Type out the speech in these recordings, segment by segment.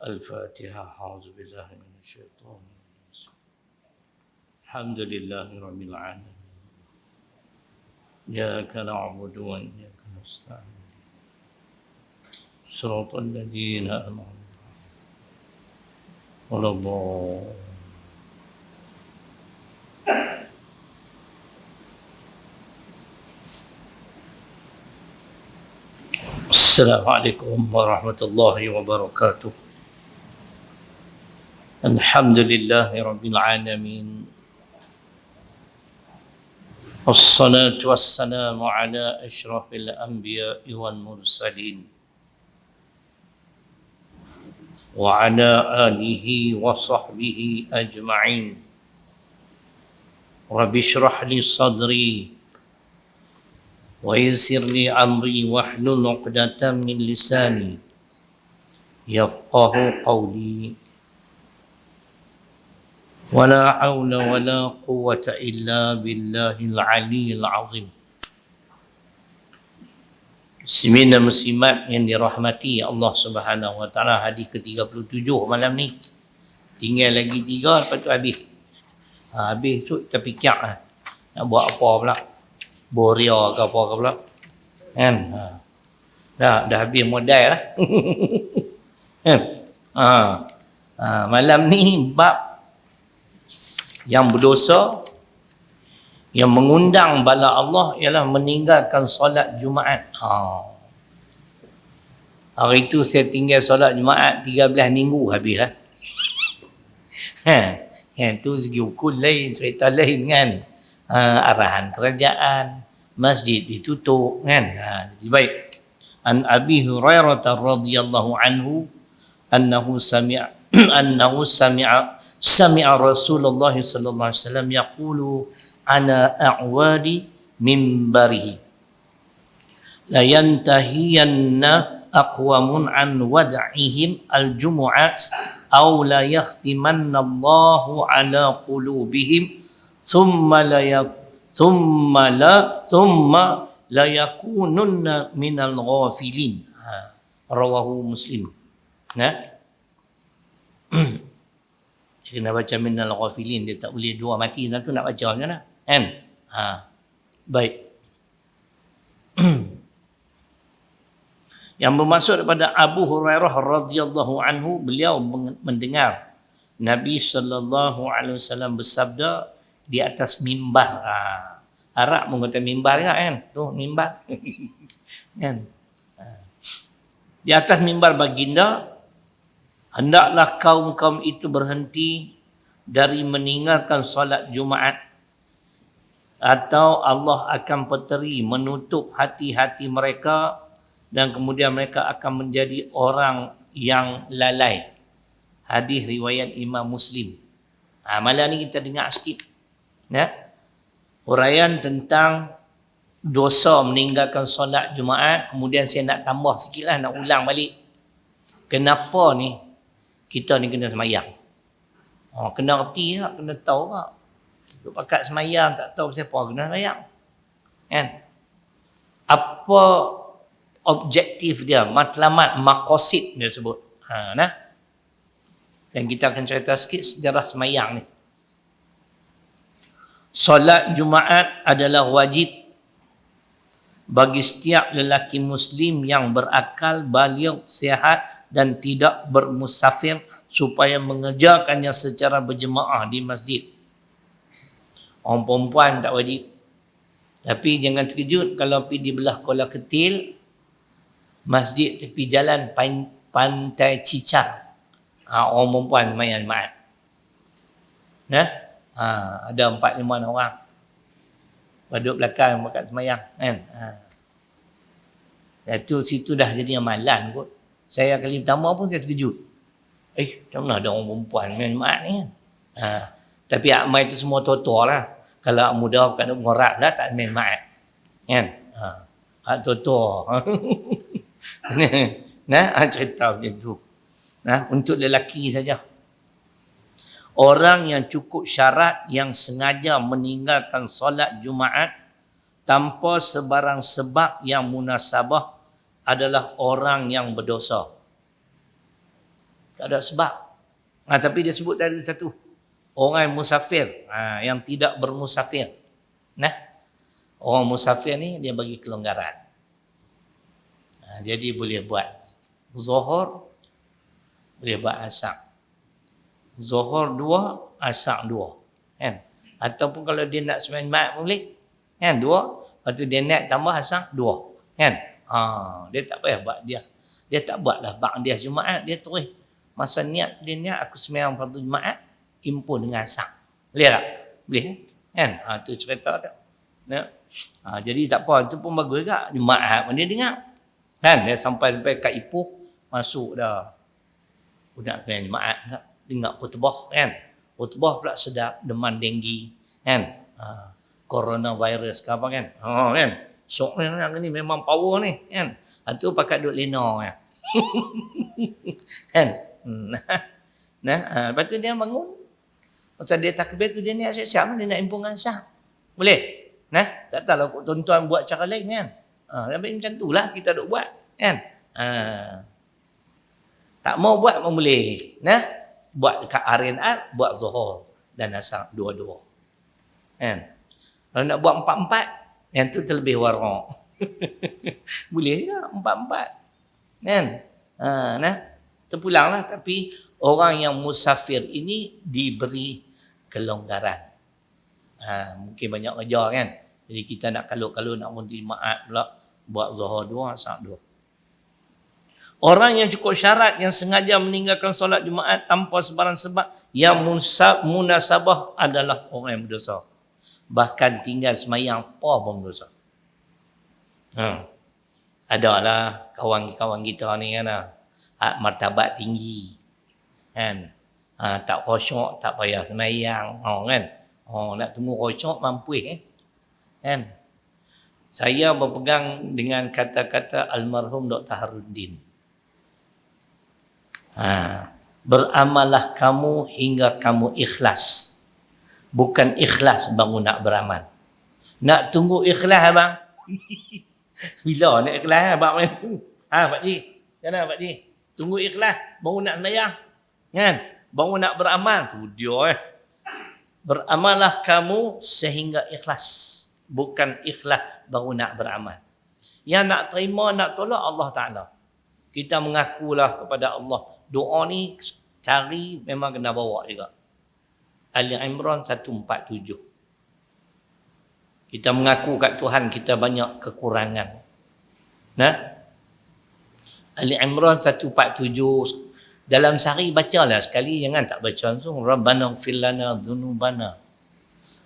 الفاتحة. أعوذ بالله من الشيطان الرجيم. الحمد لله رب العالمين. إياك نعبد وإياك نستعين. صراط الذين أنعمت عليهم غير المغضوب. السلام عليكم ورحمة الله وبركاته. الحمد لله رب العالمين، والصلاة والسلام على أشرف الأنبياء والمرسلين وعلى آله وصحبه أجمعين. رب اشرح لي صدري ويسر لي أمري واحلل عقدة من لساني يفقه قولي. ولا حول ولا قوة إلا بالله العلي العظيم. Muslimin dan muslimat yang dirahmati Allah Subhanahu wa taala, hadis ke-37 malam ni. Tinggal lagi 3 lepas tu habis. Habis tu kita fikir nak buat apa pula? Boria ke apa ke pula? Kan? Dah habis modal lah. Kan? Malam ni bab yang berdosa, yang mengundang bala Allah ialah meninggalkan solat Jumaat. Hari itu saya tinggal solat Jumaat 13 minggu habis lah. Itu segi hukum lain, cerita lain kan. Arahan kerajaan, masjid ditutup kan. Jadi baik. An Abi Hurairah radhiyallahu anhu annahu sami'a Rasulullah sallallahu alaihi wasallam yaqulu ana a'wadi minbarihi la yantahiyanna aqwamun an wad'ihim al-jumu'at aw la yakhtimanna Allahu ala qulubihim thumma la yakununna minal ghafilin. Rawahu Muslim. Dia kena baca minal ghafilin, dia tak boleh dua mati tu nak baca macam mana kan. Baik. Yang bermaksud daripada Abu Hurairah radhiyallahu anhu, beliau mendengar Nabi sallallahu alaihi wasallam bersabda di atas mimbar. Arab pun kata mimbar kan? Tu mimbar. Kan? Di atas mimbar baginda, hendaklah kaum-kaum itu berhenti dari meninggalkan solat Jumaat, atau Allah akan peteri menutup hati-hati mereka dan kemudian mereka akan menjadi orang yang lalai. Hadis riwayat Imam Muslim. Malam ni kita dengar sikit huraian tentang dosa meninggalkan solat Jumaat. Kemudian saya nak tambah sikit lah, nak ulang balik. Kenapa ni kita ni kena semayang? Kena erti tak? Kena tahu tak? Duk pakat semayang tak tahu siapa kena semayang. Kan? Apa objektif dia? Matlamat, maqasid dia sebut. Dan kita akan cerita sikit sejarah semayang ni. Solat Jumaat adalah wajib bagi setiap lelaki Muslim yang berakal, baligh, sihat dan tidak bermusafir supaya mengerjakannya secara berjemaah di masjid. Orang perempuan tak wajib. Tapi jangan terkejut kalau pergi di belah Kuala Ketil, masjid tepi jalan Pantai Cicar. Orang perempuan main Jumaat. Ada 4-5 orang duduk belakang makan semayang kan. Itu situ dah jadi amalan kot. Saya kali pertama pun saya terkejut. Macam mana ada orang perempuan main Jumaat ni kan. Tapi akmal itu semua totor lah. Kalau muda bukan ngorak dah tak main Jumaat kan. Totor. Cerita macam tu. Untuk lelaki saja. Orang yang cukup syarat yang sengaja meninggalkan solat Jumaat tanpa sebarang sebab yang munasabah adalah orang yang berdosa. Tak ada sebab. Tapi dia sebut tadi satu. Orang musafir, yang tidak bermusafir. Nah, orang musafir ni dia bagi kelonggaran. Jadi boleh buat zuhur, boleh buat asar. Zuhur 2, asar 2. Kan? Ataupun kalau dia nak sembahyang Jumaat boleh. Kan? 2. Lepas tu dia nak tambah asar 2. Kan? Dia tak payah buat dia. Dia tak buatlah ba'diyah Jumaat, dia terus masa niat dia niat aku sembahyang fardu Jumaat impun dengan asar. Boleh tak? Boleh kan? Tu cerita tu. Jadi tak apa, itu pun bagus juga. Jumaat pun dia dengar. Kan? Dia sampai kat Ipoh masuk dah. Udah sembahyang Jumaat tak? Dengar khutbah kan? Khutbah pula sedap, demam denggi kan? Coronavirus ke apa kan? Kan? Sok yang ni memang power ni kan? Itu pakai duk lena kan? Kan? Lepas tu dia bangun. Masa dia takbir tu dia niat siap-siap dia nak impun asar. Boleh? Tak tahu lah tuan-tuan buat cara lain kan? Tapi macam tu lah kita duk buat kan? Tak mau buat pun boleh. Buat dekat Arianat, buat zuhur dan asar dua-dua. Kan? Kalau nak buat 4-4, yang tu terlebih warak. Boleh juga 4-4. Kan? Terpulanglah, tapi orang yang musafir ini diberi kelonggaran. Mungkin banyak kerja kan. Jadi kita nak kalau nak mundi Jumaat pula buat zuhur 2, asar 2. Orang yang cukup syarat yang sengaja meninggalkan solat Jumaat tanpa sebarang sebab yang munasabah adalah orang yang berdosa. Bahkan tinggal semayang apa pun berdosa. Adalah kawan-kawan kita ni kan, martabat tinggi kan, tak khusyuk tak payah semayang kan, nak tunggu khusyuk mampu kan. Saya berpegang dengan kata-kata almarhum Dr. Harudin. Beramallah kamu hingga kamu ikhlas, bukan ikhlas baru nak beramal. Nak tunggu ikhlas abang. Bila nak ikhlas abang? Pak Ji, kenapa Pak Ji? Tunggu ikhlas baru nak sembahyang kan, baru nak beramal. Tu dia Beramallah kamu sehingga ikhlas, bukan ikhlas baru nak beramal. Yang nak terima nak tolak Allah Ta'ala. Kita mengakulah kepada Allah. Doa ni cari memang kena bawa juga. Ali Imran 147. Kita mengaku kat Tuhan kita banyak kekurangan. Ali Imran 147. Dalam sehari bacalah sekali, jangan tak baca langsung. Rabbana ighfir lana dhunubana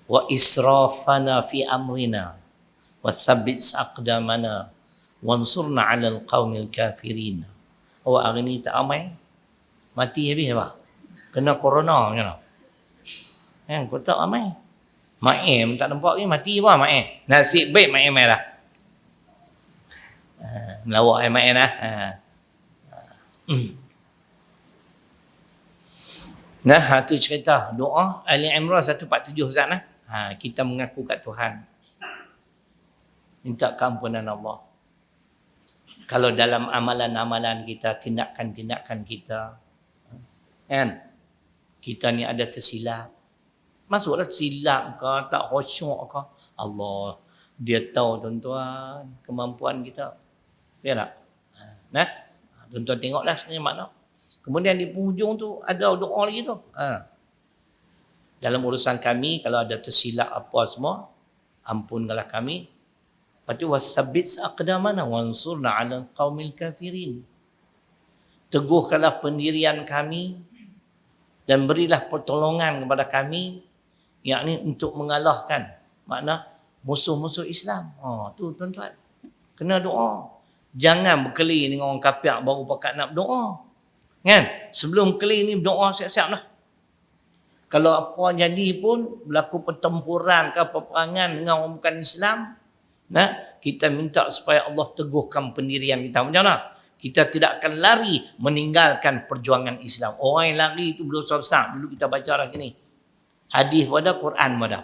wa israfana fi amrina wa thabbit aqdamana wansurna 'alal qaumil kafirin. Awak hari ni tak amai, mati habis apa? Kena corona macam mana? Kau tak amai. Maem tak nampak ni mati apa maem. Nasib baik maem lah. Melawak maem lah. Tu cerita doa Ali Imran 147 Ustaz lah. Kita mengaku kat Tuhan. Minta keampunan Allah. Kalau dalam amalan-amalan kita, tindakan-tindakan kita, kan, kita ni ada tersilap. Masuklah tersilap ke, tak khusyuk ke, Allah dia tahu tuan-tuan kemampuan kita. Biar tak? Tuan-tuan tengoklah sebenarnya makna. Kemudian di penghujung tu ada doa lagi tu. Dalam urusan kami kalau ada tersilap apa semua, ampunkanlah kami. Lepas tu wasabbit aqdamana wansurna 'alal qaumil kafirin. Teguhkanlah pendirian kami dan berilah pertolongan kepada kami, yakni untuk mengalahkan makna musuh-musuh Islam. Tu tuan-tuan. Kena doa. Jangan berkeli dengan orang kafir baru pakat nak berdoa. Kan? Sebelum keli ni berdoa siap-siap lah. Kalau apa jadi pun berlaku pertempuran ke peperangan dengan orang bukan Islam, kita minta supaya Allah teguhkan pendirian kita. Macam mana? Kita tidak akan lari meninggalkan perjuangan Islam. Orang yang lari itu berdosa besar. Dulu kita baca lah sini. Hadis pada, Quran pada.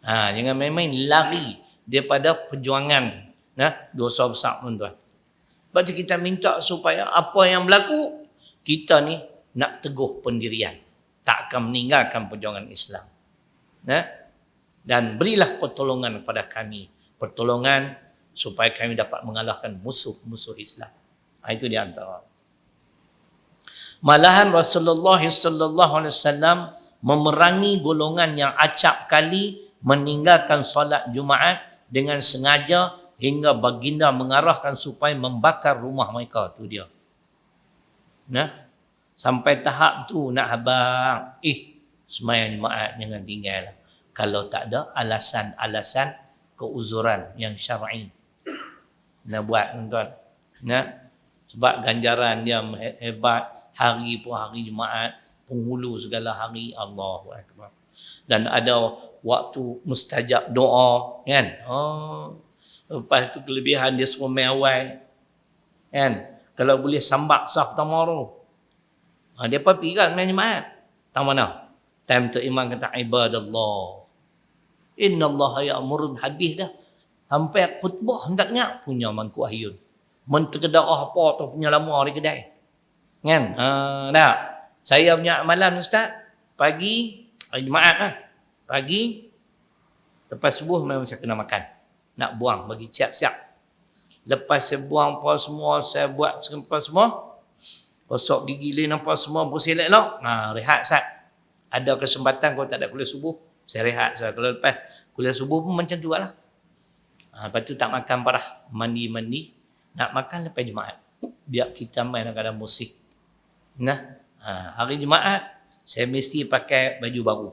Jangan main-main lari daripada perjuangan dosa besar tuan-tuan. Sebab tu kita minta supaya apa yang berlaku kita ni nak teguh pendirian, tak akan meninggalkan perjuangan Islam. Dan berilah pertolongan kepada kami, pertolongan supaya kami dapat mengalahkan musuh-musuh Islam. Itu di antara. Malahan Rasulullah sallallahu alaihi wasallam memerangi golongan yang acap kali meninggalkan solat Jumaat dengan sengaja hingga baginda mengarahkan supaya membakar rumah mereka. Tu dia. Sampai tahap tu nak habang, sembahyang Jumaat jangan tinggal. Kalau tak ada alasan-alasan keuzuran yang syar'i. Nak buat tuan-tuan. Sebab ganjaran dia hebat, hari pun hari Jumaat, penghulu segala hari, Allahu Akbar. Dan ada waktu mustajab doa, kan? Lepas tu kelebihan dia suruh main awal, kan? Kalau boleh sambak sah pertama tu. Dia pergi kan main Jumaat. Tahu mana? Time tu imam kata ibadallah. Innallaha ya'murun, habis dah. Sampai khutbah hendak ingat punya mangku ahyun. Menterkedarah apa tu punya lama di kedai. Kan? Tak. Saya punya amalan ustaz, pagi hari Jumaat lah. Pagi lepas subuh memang saya kena makan. Nak buang bagi siap-siap. Lepas saya buang apa semua, saya buat apa semua. Gosok gigi lain apa semua, bersih elok. Rehat Ustaz. Ada kesempatan kalau tak ada kuliah subuh, saya rehat. Kalau lepas kuliah subuh pun macam tu lah. Lepas tu tak makan parah. Mandi-mandi. Nak makan lepas Jumaat. Biar kita main dalam musik. Hari Jumaat, saya mesti pakai baju baru.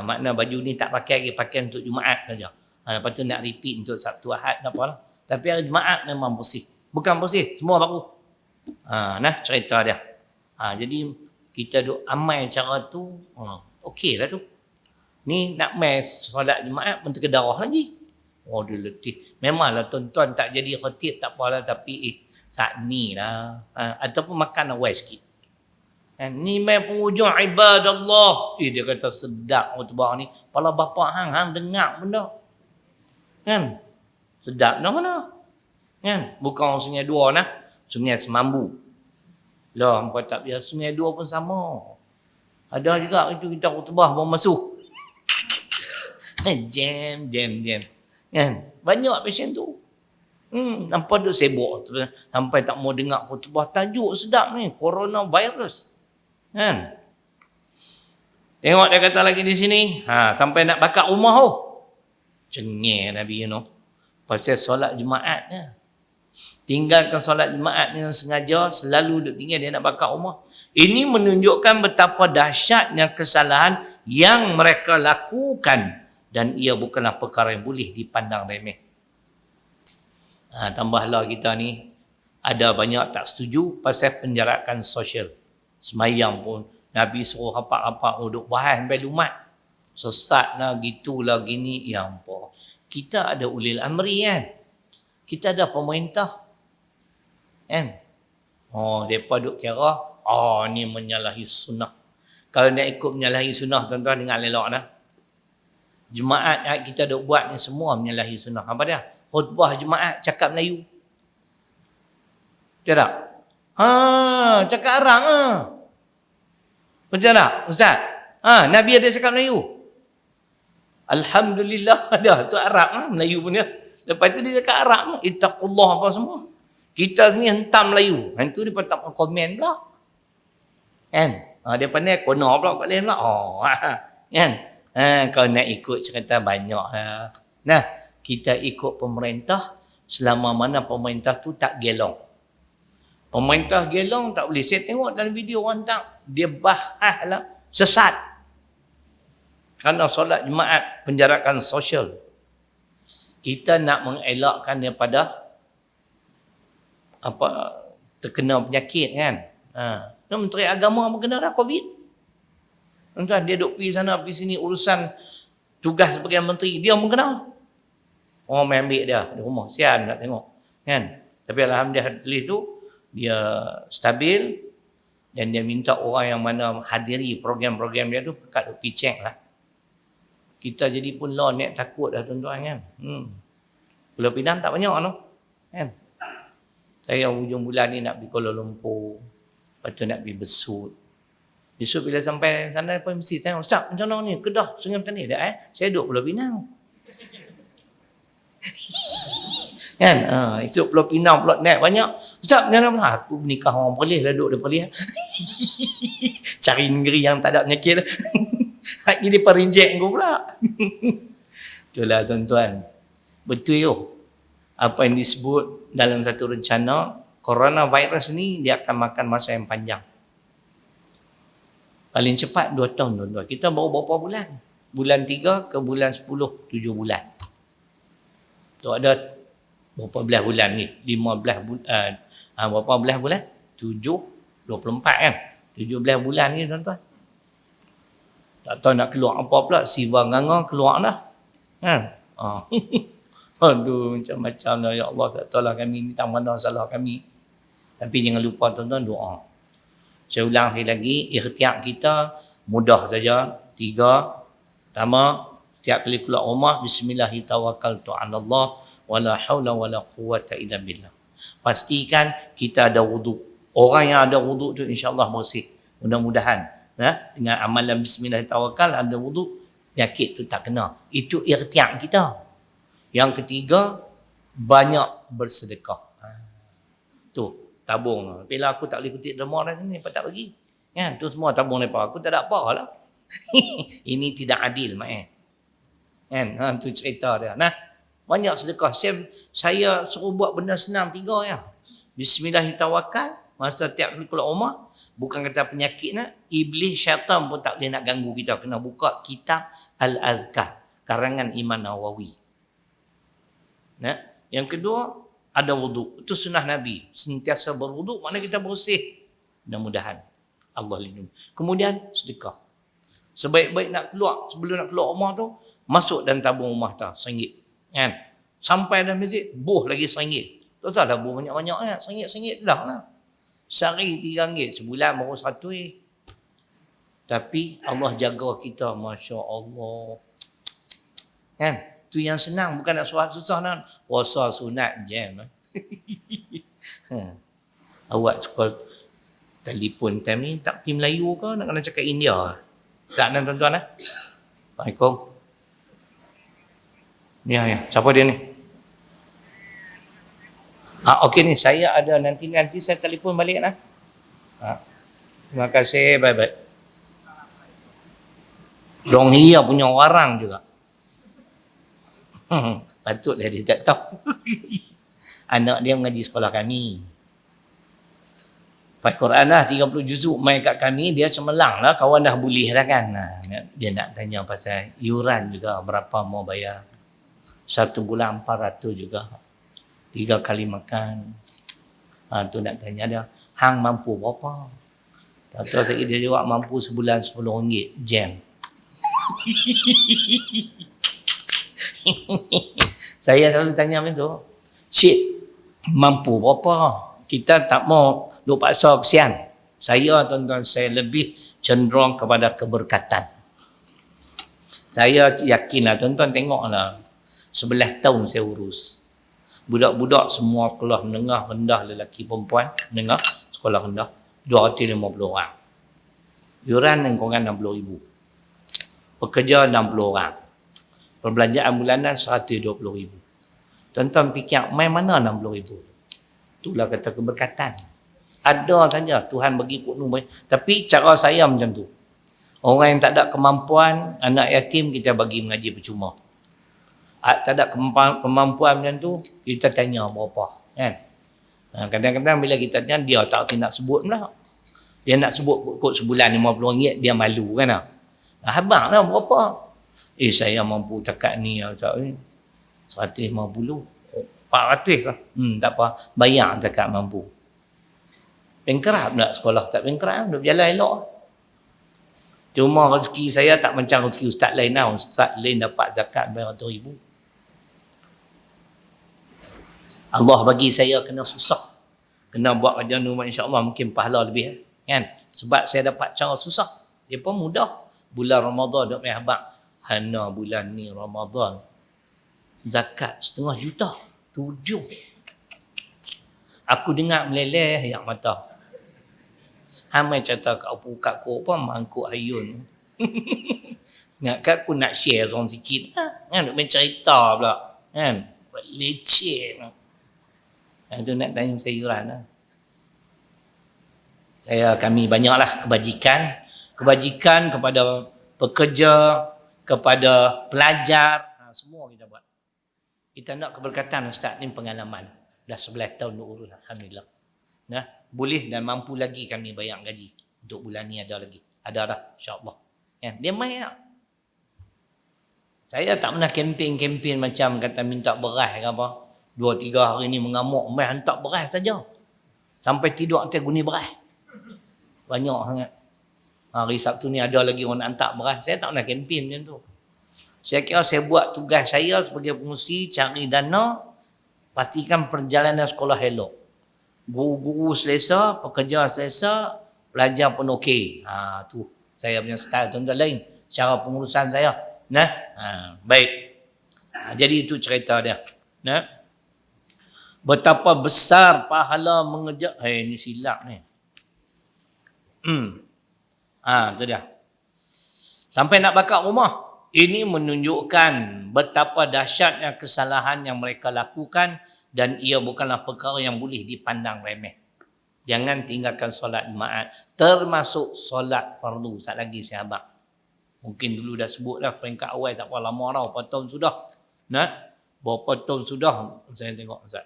Makna baju ni tak pakai lagi, pakai untuk Jumaat saja. Lepas tu nak repeat untuk Sabtu Ahad, tak apalah. Tapi hari Jumaat memang bersih. Bukan bersih, semua baru. Cerita dia. Jadi kita duk amal cara tu, okey lah tu. Ni nak main solat Jumaat pun terkedarah lagi. Dia letih. Memanglah tuan-tuan tak jadi khatib tak apalah, tapi saat ni lah. Ataupun makan awal sikit. Ni main penghujung ibadallah. Dia kata sedap khutbah ni. Kepala bapak hang dengar benda. Kan? Sedap dah mana? Kan? Bukan Sungai Dua nah. Sungai Semambu. Lah, hampa tak biasa. Sungai Dua pun sama. Ada juga itu kita khutbah baru masuk. Jam. Kan? Banyak pasien tu. Nampak duk sibuk. Sampai tak mau dengar khutbah. Tajuk sedap ni. Coronavirus. Kan? Tengok dia kata lagi di sini. Sampai nak bakar rumah tu. Cengih Nabi pasal solat Jumaat ni. Tinggalkan solat Jumaat dengan sengaja, selalu duk tinggal dia nak bakar rumah. Ini menunjukkan betapa dahsyatnya kesalahan yang mereka lakukan dan ia bukanlah perkara yang boleh dipandang remeh. Tambahlah kita ni ada banyak tak setuju pasal penjarakan sosial. Semayang pun Nabi suruh rapat-rapat duduk bahas sampai lumat. Sesat lah, gitulah, gini. Ya ampun. Kita ada ulil amri kan. Kita ada pemerintah. Kan? Mereka duk kira, ni menyalahi sunnah. Kalau nak ikut menyalahi sunnah, tuan-tuan dengar lelak dah. Jumaat kita duk buat ni semua menyalahi sunnah. Apa dia? Khutbah Jumaat cakap Melayu. Betul tak? Cakap Arab. Betul tak, Ustaz? Nabi ada cakap Melayu. Alhamdulillah ada. Tu Arab Melayu punya. Lepas tu dia cakap Arab. Ittaqullah apa semua. Kita ni hentam Melayu. Itu dia tak mau komen pula. Kan? Dia pandai kono pula kat lain pula. Kan? Kau nak ikut cerita banyak lah. Nah, kita ikut pemerintah selama mana pemerintah tu tak gelong. Pemerintah gelong tak boleh. Saya tengok dalam video orang tak. Dia bahas lah. Sesat. Kerana solat Jumaat, penjarakan sosial. Kita nak mengelakkan daripada terkena penyakit kan. Menteri Agama pun kena dah COVID. Tuan-tuan, dia duk pergi sana, pergi sini, urusan tugas sebagai menteri, dia pun kena. Orang main ambil dia di rumah. Sian nak tengok. Kan? Tapi Alhamdulillah tu, dia stabil dan dia minta orang yang mana hadiri program-program dia tu pekat duk pergi check lah. Kita jadi pun nak takut dah tuan-tuan kan. Pulau Pinang tak banyak no. Kan? Saya hujung bulan ni nak pergi Kuala Lumpur. Lepas tu nak pergi besut. Besok bila sampai sana pun mesti tanya, Ustaz macam mana ni? Kedah, Sungai Petani dah Saya duduk Pulau Pinang. Kan? Esok Pulau Pinang pula naik banyak. Ustaz macam mana? Aku menikah orang Perlis lah, duduk di Perlis. Cari negeri yang tak ada penyakit. Lagi dia reject kau pula. Itulah tuan-tuan. Betul yo. Apa yang disebut dalam satu rencana, coronavirus ni dia akan makan masa yang panjang. Paling cepat 2 tahun tuan-tuan. Kita baru berapa bulan? Bulan 3 ke bulan 10, 7 bulan. Tu ada berapa belas bulan ni? 15 bulan. Berapa belas bulan? 7, 24 kan? 17 bulan ni tuan-tuan. Tak tahu nak keluar apa pula. Siva nganga keluar dah. Kan? Aduh, macam-macam lah. Ya Allah, tak tahu lah kami ni tak mana salah kami. Tapi jangan lupa tuan-tuan doa. Saya ulang sekali lagi, ikhtiar kita mudah saja. 3, pertama, setiap kali keluar rumah, Bismillahirrahmanirrahim, wala hawla wala quwwata illa billah. Pastikan kita ada wuduk. Orang yang ada wuduk tu insyaAllah bersih. Mudah-mudahan. Dengan amalan Bismillahirrahmanirrahim, ada wuduk, penyakit tu tak kena. Itu ikhtiar kita. Yang ketiga, banyak bersedekah. Tu. Tabung. Bila aku tak boleh kutip derma dah ni, apa tak bagi? Kan? Tu semua tabung mereka. Aku tak ada apa lah. Ini tidak adil, Mak. Kan? Tu cerita dia. Nah, banyak sedekah. Saya suruh buat benda senang 3 ya. Bismillahirrahmanirrahim. Masa tiap kali keluar rumah, bukan kata penyakit nak, iblis syaitan pun tak boleh nak ganggu kita. Kena buka kitab Al-Azkar, karangan Imam Nawawi. Nah, yang kedua, ada wuduk. Itu sunnah Nabi. Sentiasa berwuduk, mana kita bersih. Mudah-mudahan Allah lindungi. Kemudian sedekah. Sebaik-baik nak keluar, sebelum nak keluar rumah tu, masuk dalam tabung rumah tu, RM1. Kan? Sampai dalam masjid, buh lagi RM1. Tak usah dah buh banyak-banyak kan? RM1 dah lah. Sehari RM3, sebulan baru RM1. Tapi Allah jaga kita, Masya Allah. Kan? Tu yang senang, bukan nak susah nak. Puasa sunat jam. Awak suka telefon time ni, tak pergi Melayu ke? Nak kena cakap India? Tak nak tuan-tuan? Assalamualaikum. Ya. Siapa dia ni? Okey ni, saya ada nanti saya telefon balik lah. Terima kasih, bye-bye. Dong Hia punya orang juga. Patutlah dia tak tahu. Anak dia mengaji sekolah kami. Baca Quran lah 30 juzuk main kat kami, dia cemerlang lah, kawan dah boleh dah kan. Dia nak tanya pasal yuran juga, berapa mau bayar. 1 bulan 400 juga. 3 kali makan. Tu nak tanya dia, hang mampu berapa? Tak tahu saya, dia jawab mampu sebulan RM10 jam. Saya selalu tanya macam tu, Syed, mampu berapa? Kita tak mau duk paksa kesian. Saya tuan-tuan, saya lebih cenderung kepada keberkatan. Saya yakinlah tuan-tuan, tengoklah 11 tahun saya urus. Budak-budak semua kelas menengah, rendah, lelaki perempuan, menengah, sekolah rendah, 250 orang. Yuran yang korang 60,000. Pekerja 60 orang. Perbelanjaan bulanan 120,000. Tuan-tuan fikir, main mana 60,000? Itulah kata keberkatan. Ada saja Tuhan bagi kudung. Tapi cara saya macam tu. Orang yang tak ada kemampuan, anak yatim kita bagi mengaji percuma. Tak ada kemampuan macam tu, kita tanya berapa. Kan? Kadang-kadang bila kita tanya, dia tak nak sebut pula. Dia nak sebut kot sebulan RM50, dia malu kan. Habang lah berapa? Saya mampu takat ni. 150. 400 lah. Tak apa. Bayar takat mampu. Pengkerap nak sekolah. Tak pengkerap. Duk berjalan elok. Cuma rezeki saya tak macam rezeki ustaz lain lah. Ustaz lain dapat zakat bayar RM100,000. Allah bagi saya kena susah. Kena buat kerja ni, insyaAllah mungkin pahala lebih. Kan? Sebab saya dapat cara susah. Dia pun mudah. Bulan Ramadan duk main habak. Hana bulan ni Ramadan. Zakat 500,000. 7. Aku dengar meleleh yang mata. Hamai cerita kat aku apa mangkuk ayun. Nak kat aku nak share orang sikit. Kan nak main cerita pula. Kan? Buat leceh. Itu nak tanya sayuran lah. Kami banyaklah kebajikan. Kebajikan kepada pekerja, kepada pelajar. Semua kita buat. Kita nak keberkatan Ustaz ni pengalaman. Dah 11 tahun urus alhamdulillah. Nah, boleh dan mampu lagi kami bayar gaji. Untuk bulan ni ada lagi. Ada dah insya-Allah. Kan? Dia main tak? Saya tak pernah kempen macam kata minta beras ke apa. 2-3 hari ni mengamuk, main hantar beras saja. Sampai tidur atas guni beras. Banyak sangat. Hari Sabtu ni ada lagi orang nak hantar beras. Saya tak pernah kempen macam tu. Saya kira saya buat tugas saya sebagai pengurusi, cari dana, pastikan perjalanan sekolah elok. Guru-guru selesa, pekerja selesa, pelajar pun okey. Tu saya punya style contoh lain. Cara pengurusan saya. Nah, baik. Jadi itu cerita dia. Nah. Betapa besar pahala mengejar. Ini silap ni. Itu dia. Sampai nak bakar rumah. Ini menunjukkan betapa dahsyatnya kesalahan yang mereka lakukan dan ia bukanlah perkara yang boleh dipandang remeh. Jangan tinggalkan solat jemaat, termasuk solat fardu. Sat lagi sahabat. Mungkin dulu dah sebut dah peringkat awal, tak apa lama dah, berapa tahun sudah. Nah, berapa tahun sudah saya tengok Ustaz.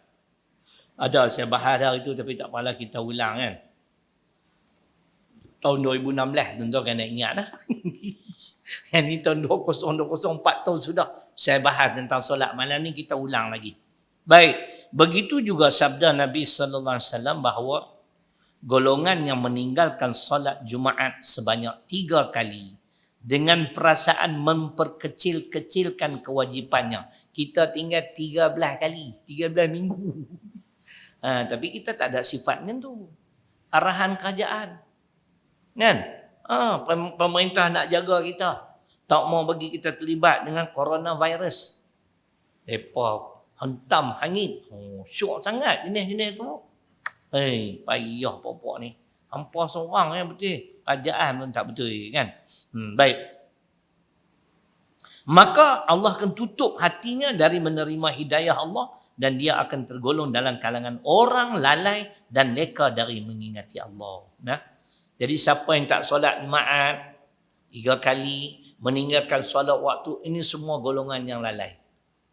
Ada saya bahas dah itu tapi tak apalah kita ulang kan. Tahun 2016 tentu kena ingat dah. Yang ni tahun 2024 tahun sudah saya bahas tentang solat. Malam ni kita ulang lagi. Baik, begitu juga sabda Nabi sallallahu alaihi wasallam bahawa golongan yang meninggalkan solat Jumaat sebanyak 3 kali dengan perasaan memperkecil-kecilkan kewajipannya. Kita tinggal 13 kali, 13 minggu. Tapi kita tak ada sifat macam tu. Arahan kerajaan. Kan? Pemerintah nak jaga kita. Tak mau bagi kita terlibat dengan coronavirus. Mereka hentam hangit. Syok sangat jenis-jenis tu. Payah pokok ni. Hampa seorang betul. Kerajaan pun tak betul kan. Baik. Maka Allah akan tutup hatinya dari menerima hidayah Allah dan dia akan tergolong dalam kalangan orang lalai dan leka dari mengingati Allah. Nah. Jadi siapa yang tak solat Jumaat 3 kali, meninggalkan solat waktu, ini semua golongan yang lalai.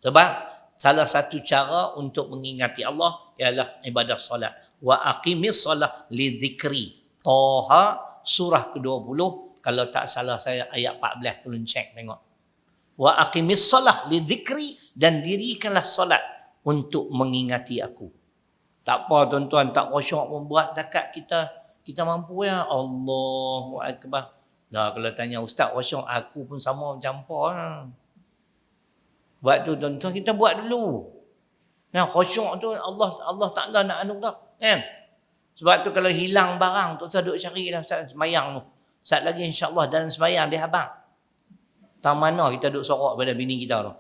Sebab salah satu cara untuk mengingati Allah ialah ibadah solat. Wa aqimis solat li dzikri. Toha surah ke-20, kalau tak salah saya ayat 14, tolong cek tengok. Wa aqimis solat li dzikri, dan dirikanlah solat untuk mengingati aku. Tak apa tuan-tuan, tak khusyuk membuat dekat kita mampu ya. Allahu akbar. Dah kalau tanya ustaz khusyuk, aku pun sama macam apa lah. Buat tu tuan-tuan kita buat dulu. Nah khusyuk tu Allah Taala nak anugerah kan. Sebab tu kalau hilang barang tu saya duk cari dah sembahyang tu. Sat lagi insya-Allah dalam sembahyang dia habang. Tang mana kita duk sorok pada bini kita tu.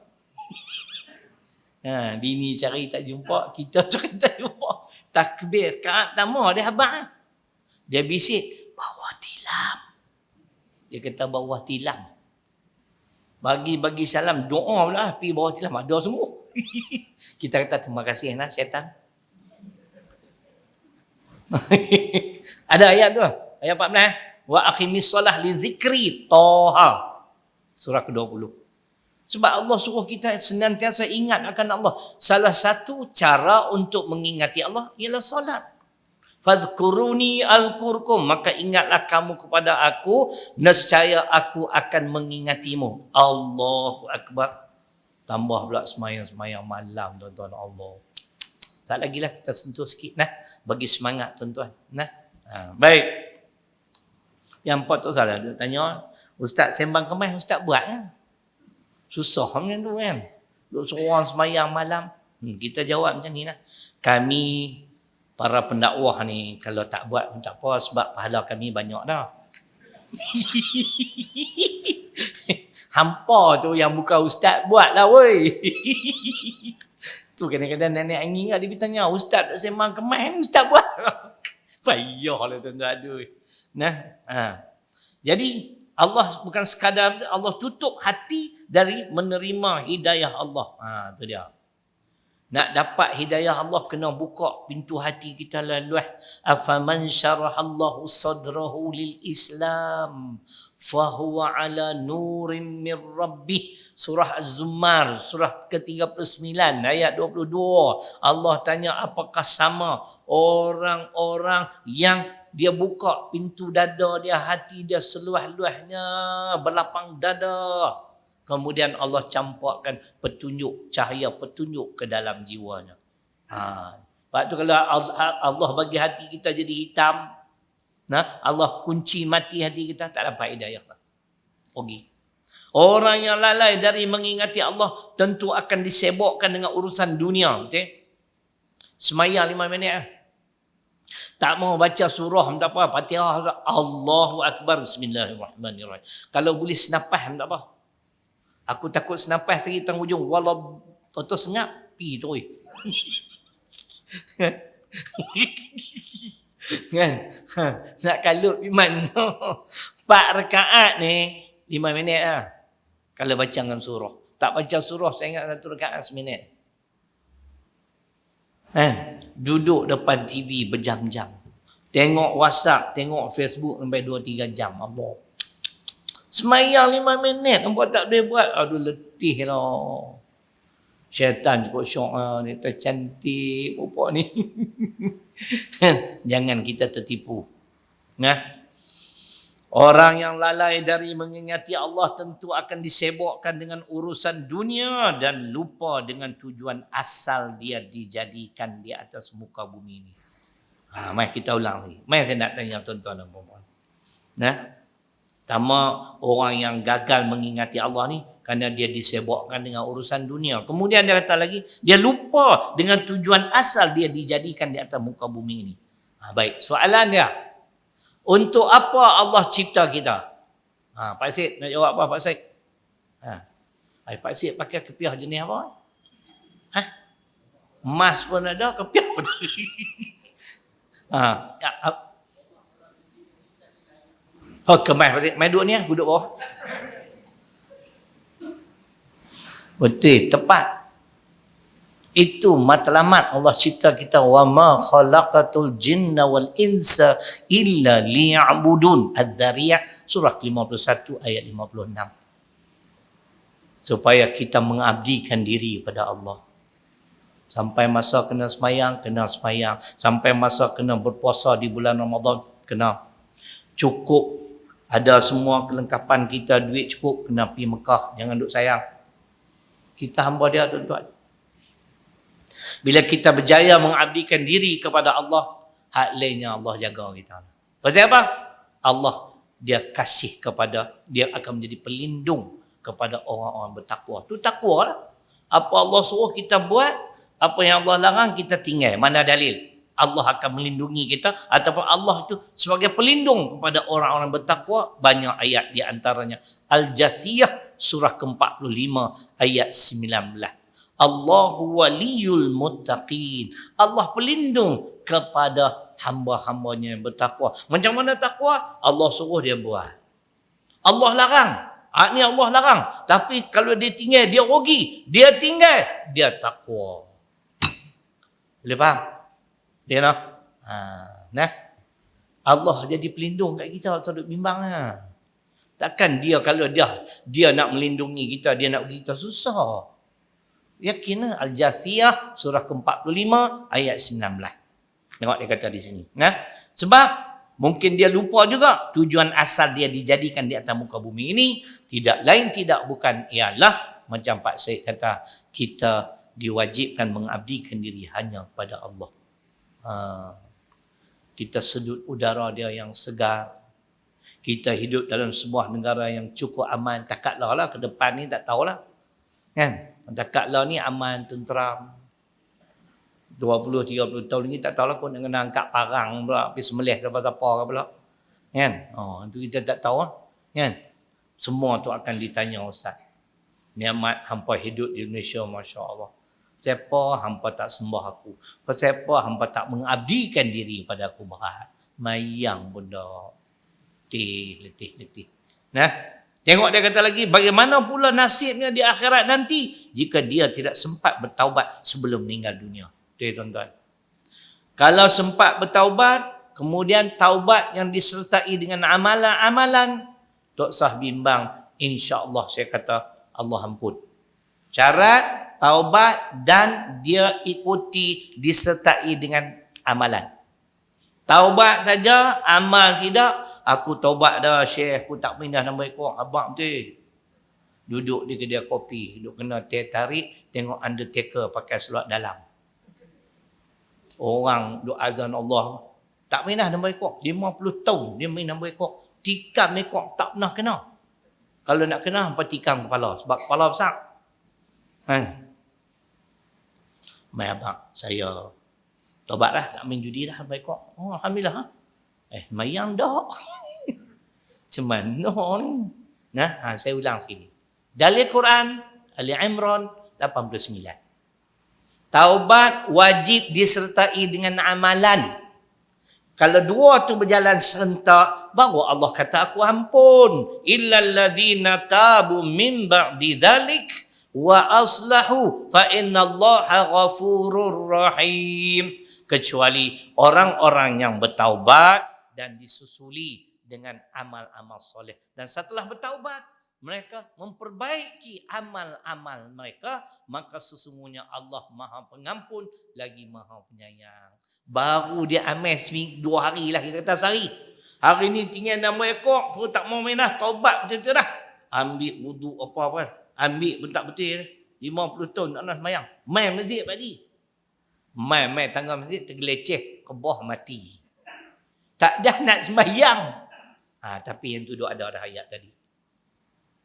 Bini cari tak jumpa, kita cari tak jumpa. Takbir kat tamu dia habang. Dia bisik, bawah tilam. Dia kata bawah tilam. Bagi salam, doa pula, pergi bawah tilam. Ada semua. Kita kata terima kasih nak syaitan. Ada ayat tu. Ayat 14. Wa aqimis solah li zikri. Toha. Surah ke-20. Sebab Allah suruh kita senantiasa ingat akan Allah. Salah satu cara untuk mengingati Allah ialah solat. Fadhkuruni alkurkum, maka ingatlah kamu kepada aku, nescaya aku akan mengingatimu. Allahu akbar. Tambah pula semayang malam tuan-tuan Allah. Tak lagi lah kita sentuh sikit nah, bagi semangat tuan-tuan. Nah. Baik. Yang empat tu salah dia tanya, ustaz sembang kemas ustaz buat lah. Susah macam tu kan. Duk seorang semayang malam. Kita jawab macam ni lah. Kami para pendakwah ni kalau tak buat pun tak apa sebab pahala kami banyak dah. Hampa tu yang bukan ustaz buatlah woi. Tu kadang-kadang nenek angin dia bertanya, ustaz tak sembang kemas ni ustaz buat. Payahlah tuan-tuan aduh. Nah, jadi Allah bukan sekadar Allah tutup hati dari menerima hidayah Allah. Itu dia. Nak dapat hidayah Allah kena buka pintu hati kita laluh. Afaman syarahallahu sadrahu lil Islam fahuwa ala nurim min rabbih. Surah Az-Zumar, surah ke-39 ayat 22. Allah tanya apakah sama orang-orang yang dia buka pintu dada dia, hati dia seluas-luasnya, berlapang dada. Kemudian Allah campurkan petunjuk, cahaya petunjuk ke dalam jiwanya. Sebab tu kalau Allah bagi hati kita jadi hitam, Allah kunci mati hati kita, tak dapat hidayah. Pergi. Orang yang lalai dari mengingati Allah tentu akan disibukkan dengan urusan dunia. Betul? Semayang 5 minit. Tak mau baca surah, tak apa. Fatihah, Allahu Akbar, Bismillahirrahmanirrahim. Kalau boleh senapas, tak apa. Aku takut senapas lagi tang hujung. Walau atau sengap, pi tu. Kan? Nak kalut iman tu. 4 rakaat ni, 5 minit lah. Kalau baca dengan surah. Tak baca surah, saya ingat 1 rakaat seminit. Kan? Duduk depan TV berjam-jam. Tengok WhatsApp, tengok Facebook sampai 2-3 jam. Allah. Semayang 5 minit, nampak tak boleh buat. Aduh, letih lah. Syaitan cukup syok lah. Ni tercantik pupuk ni. Jangan kita tertipu. Orang yang lalai dari mengingati Allah tentu akan disibukkan dengan urusan dunia dan lupa dengan tujuan asal dia dijadikan di atas muka bumi ini. Mari kita ulang lagi. Mari saya nak tanya tuan-tuan dan puan-puan. Pertama, orang yang gagal mengingati Allah ni kerana dia disibukkan dengan urusan dunia. Kemudian dia kata lagi, dia lupa dengan tujuan asal dia dijadikan di atas muka bumi ini. Baik, soalan dia, untuk apa Allah cipta kita? Pak Syed nak jawab apa Pak Syed? Pak Syed pakai kepiah jenis apa? Emas pun ada, kepiah pun ada. Kemas Pak Syed, main duduk ni lah, duduk bawah. Betul, tepat. Itu matlamat Allah cipta kita. Wa ma khalaqatul jinna wal insa illa liya'budun. Adz-Dzariyat surah 51 ayat 56. Supaya kita mengabdikan diri pada Allah. Sampai masa kena semayang, kena semayang. Sampai masa kena berpuasa di bulan Ramadan, kena. Cukup ada semua kelengkapan kita, duit cukup, kena pergi Mekah. Jangan duk sayang. Kita hamba dia tuan-tuan. Bila kita berjaya mengabdikan diri kepada Allah, hak lainnya Allah jaga kita. Pasal apa? Allah dia kasih kepada, dia akan menjadi pelindung kepada orang-orang bertakwa. Itu takwa lah. Apa Allah suruh kita buat, apa yang Allah larang kita tinggal. Mana dalil? Allah akan melindungi kita ataupun Allah itu sebagai pelindung kepada orang-orang bertakwa. Banyak ayat di antaranya Al-Jathiyah surah ke-45 ayat 19. Allahu waliyul muttaqin. Allah pelindung kepada hamba-hambanya yang bertakwa. Macam mana takwa? Allah suruh dia buat. Allah larang. Ni Allah larang. Tapi kalau dia tinggal, dia rugi. Dia tinggal, dia takwa. Boleh faham? Dia nak? Allah jadi pelindung kat kita sudut bimbang lah. Takkan dia kalau dia nak melindungi kita, dia nak bagi kita susah. Yakin Al-Jathiyah surah ke-45 ayat 19. Tengok dia kata di sini. Sebab mungkin dia lupa juga tujuan asal dia dijadikan di atas muka bumi ini tidak lain tidak bukan ialah macam Pak Syed kata, kita diwajibkan mengabdikan diri hanya kepada Allah. Kita sedut udara dia yang segar. Kita hidup dalam sebuah negara yang cukup aman. Takatlah lah ke depan ni tak tahulah. Kan? Takatlah ni aman, tenteram. 20-30 tahun ni tak tahulah kau nak kena angkat parang pula. Pergi semelih ke siapa ke pula. Kan? Itu kita tak tahu lah. Kan? Semua tu akan ditanya Ustaz. Ni'mat hampa hidup di Indonesia, Masya Allah. Siapa hampa tak sembah aku? Siapa hampa tak mengabdikan diri pada aku berat? Mayang benda. letih. Nah, tengok dia kata lagi, bagaimana pula nasibnya di akhirat nanti jika dia tidak sempat bertaubat sebelum meninggal dunia. Tuan-tuan. Kalau sempat bertaubat, kemudian taubat yang disertai dengan amalan-amalan, tak usah bimbang, insya-Allah saya kata Allah ampun. Syarat taubat dan dia ikuti disertai dengan amalan. Taubat saja, amal tidak. Aku taubat dah, Syekh, aku tak pindah nama ekor abang tu. Duduk di kedai kopi, duduk kena teh tarik, tengok undertaker pakai seluar dalam. Orang duk azan Allah, tak pindah nama ekor. 50 tahun dia main nama ekor. Tikam ekor tak pernah kena. Kalau nak kena, hampa tikam kepala. Sebab kepala besar. Mai abang, saya taubat lah, tak main judi dah sampai kok. Oh, alhamdulillah. Mayang dah. Macam mana ni? Nah, saya ulang sekali. Dalil Quran, Ali Imran 89. Taubat wajib disertai dengan amalan. Kalau dua tu berjalan serentak, baru Allah kata aku ampun. Illal ladzina tabu min ba'di dzalik wa aslahu fa innallaha ghafurur rahim. Kecuali orang-orang yang bertaubat dan disusuli dengan amal-amal soleh. Dan setelah bertaubat, mereka memperbaiki amal-amal mereka, maka sesungguhnya Allah Maha Pengampun lagi Maha Penyayang. Baru dia amal seminggu 2 hari lah, kita kata sehari. Hari ni tinggal nama ekor, aku tak mau main dah, taubat macam tu dah. Ambil wuduk apa-apa, ambil bentak betul 50 tahun tak nak semayang. Main masjid tadi. Main tangga masjid tergeleceh, kebah mati. Tak dah nak semayang. Tapi yang tu duk ada ayat tadi.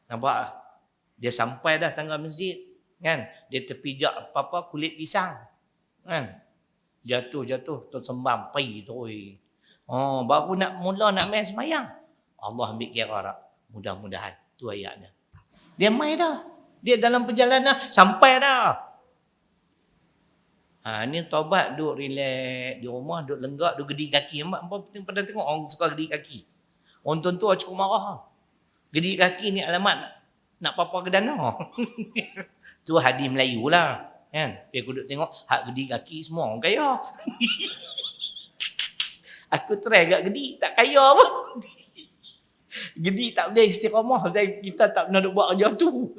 Nampak? Dia sampai dah tangga masjid, kan? Dia terpijak apa-apa kulit pisang. Kan? Jatuh tersembam pai tu. Baru nak mula nak main semayang. Allah ambil kira dah. Mudah-mudahan tu ayatnya. Dia main dah. Dia dalam perjalanan sampai dah. Ni taubat duk relax di rumah, duk lenggak, duk gedi kaki. Apa penting pada tengok orang suka gedi kaki. Orang tua cukup marah. Gedi kaki ni alamat nak papa ke dana. Tu hadis Melayu lah. Kan? Tapi aku duk tengok hak gedi kaki semua orang kaya. Aku try agak gedi, tak kaya pun. Gedi tak boleh istiqamah. Kita tak pernah duk buat kerja tu.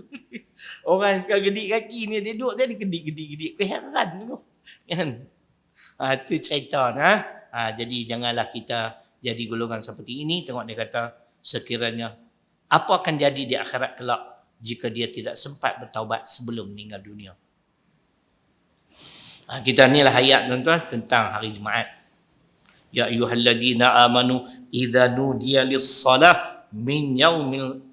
Orang suka gedi kaki ni, dia duduk tadi gedi. Aku heran tu. Kan? Itu cerita. Jadi janganlah kita jadi golongan seperti ini. Tengok dia kata, sekiranya apa akan jadi di akhirat kelak jika dia tidak sempat bertaubat sebelum meninggal dunia. Kita inilah ayat tuan-tuan tentang hari Jumaat. Ya ayyuhalladzina amanu idza nudiya lis-salah min yaumil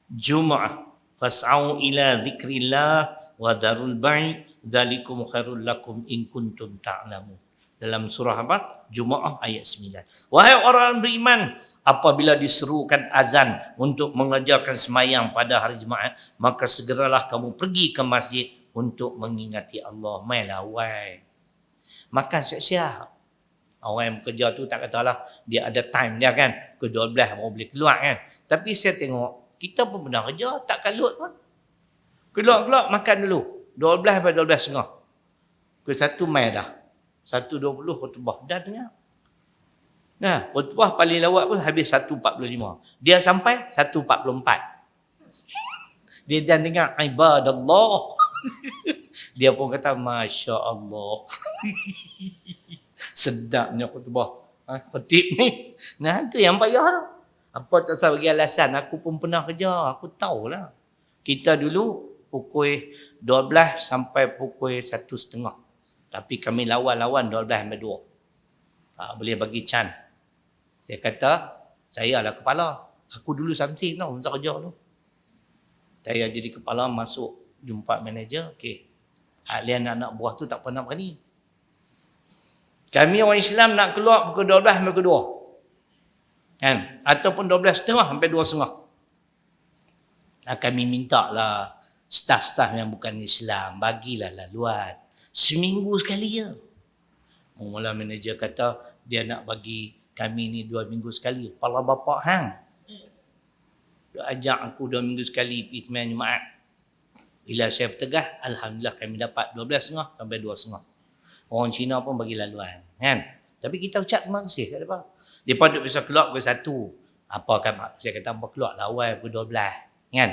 jum'ah fas'au ila dzikrillah wa darul bai' dzalikum khairul lakum in kuntum ta'lamun. Dalam surah apa? Jumaah ayat 9. Wahai orang beriman, apabila diserukan azan untuk mengerjakan semayang pada hari Jumaat, maka segeralah kamu pergi ke masjid untuk mengingati Allah. Mailah wai. Makan siap-siap. Orang yang bekerja tu tak katalah dia ada time dia kan. Ke 12 baru boleh keluar kan. Tapi saya tengok, kita pun pernah kerja, tak kalut pun. Keluar makan dulu. 12 sampai 12.30. Ke 1 mai dah. 1.20 khutbah. Dah dengar. Nah, khutbah paling lawak pun habis 1.45. Dia sampai 1.44. Dia dah dengar ibadallah. Dia pun kata Masya Allah. Sedapnya khutbah. Khatib ni. Nah, tu yang payah tu. Apa tak usah bagi alasan. Aku pun pernah kerja. Aku tahulah. Kita dulu pukul 12 sampai pukul 1.30. Tapi kami lawan 12 sampai 2. Boleh bagi can. Dia kata, saya lah kepala. Aku dulu something tau masa kerja tu. Saya jadi kepala masuk jumpa manager. Okey. Kalian anak buah tu tak pernah berani. Kami orang Islam nak keluar pukul 12 sampai pukul 2. Kan? Ataupun 12.30 sampai 2.30. Kami minta lah staf-staf yang bukan Islam, bagilah laluan. Seminggu sekali je. Mula manager kata dia nak bagi Kami ni 2 minggu sekali. Kepala bapak hang. Dia ajak aku 2 minggu sekali pergi sembahyang Jumaat. Bila saya bertegah, Alhamdulillah kami dapat 12.5 sampai 2.5. Orang Cina pun bagi laluan. Kan? Tapi kita ucap terima kasih kat mereka. Mereka duk bisa keluar pukul 1. Apa kan saya kata apa keluar lawan pukul 12. Kan?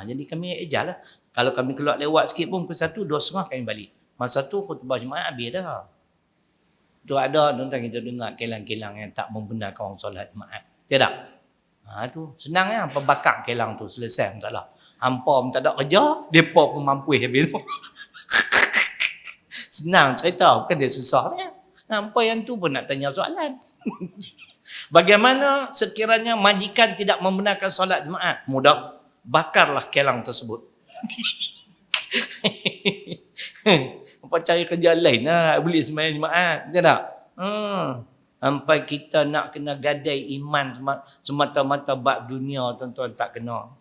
Jadi kami ejar lah. Kalau kami keluar lewat sikit pun pukul 1, 2.5 kami balik. Masa tu khutbah Jumaat habis dah. Tu ada tuan-tuan kita dengar kelang-kelang yang tak membenarkan orang solat Jumaat. Tidak? Tu senang ya, pembakar kelang tu selesai masalah. Hampa pun tak ada kerja, depa pun mampu habis tu. Senang cerita, bukan dia susah ya. Hampa yang tu pun nak tanya soalan. Bagaimana sekiranya majikan tidak membenarkan solat Jumaat? Mudah, bakarlah kelang tersebut. Apa cari kerja lain lah, boleh sembahyang Jumaat, betul tak? Sampai kita nak kena gadai iman semata-mata bab dunia, tuan-tuan, tak kena.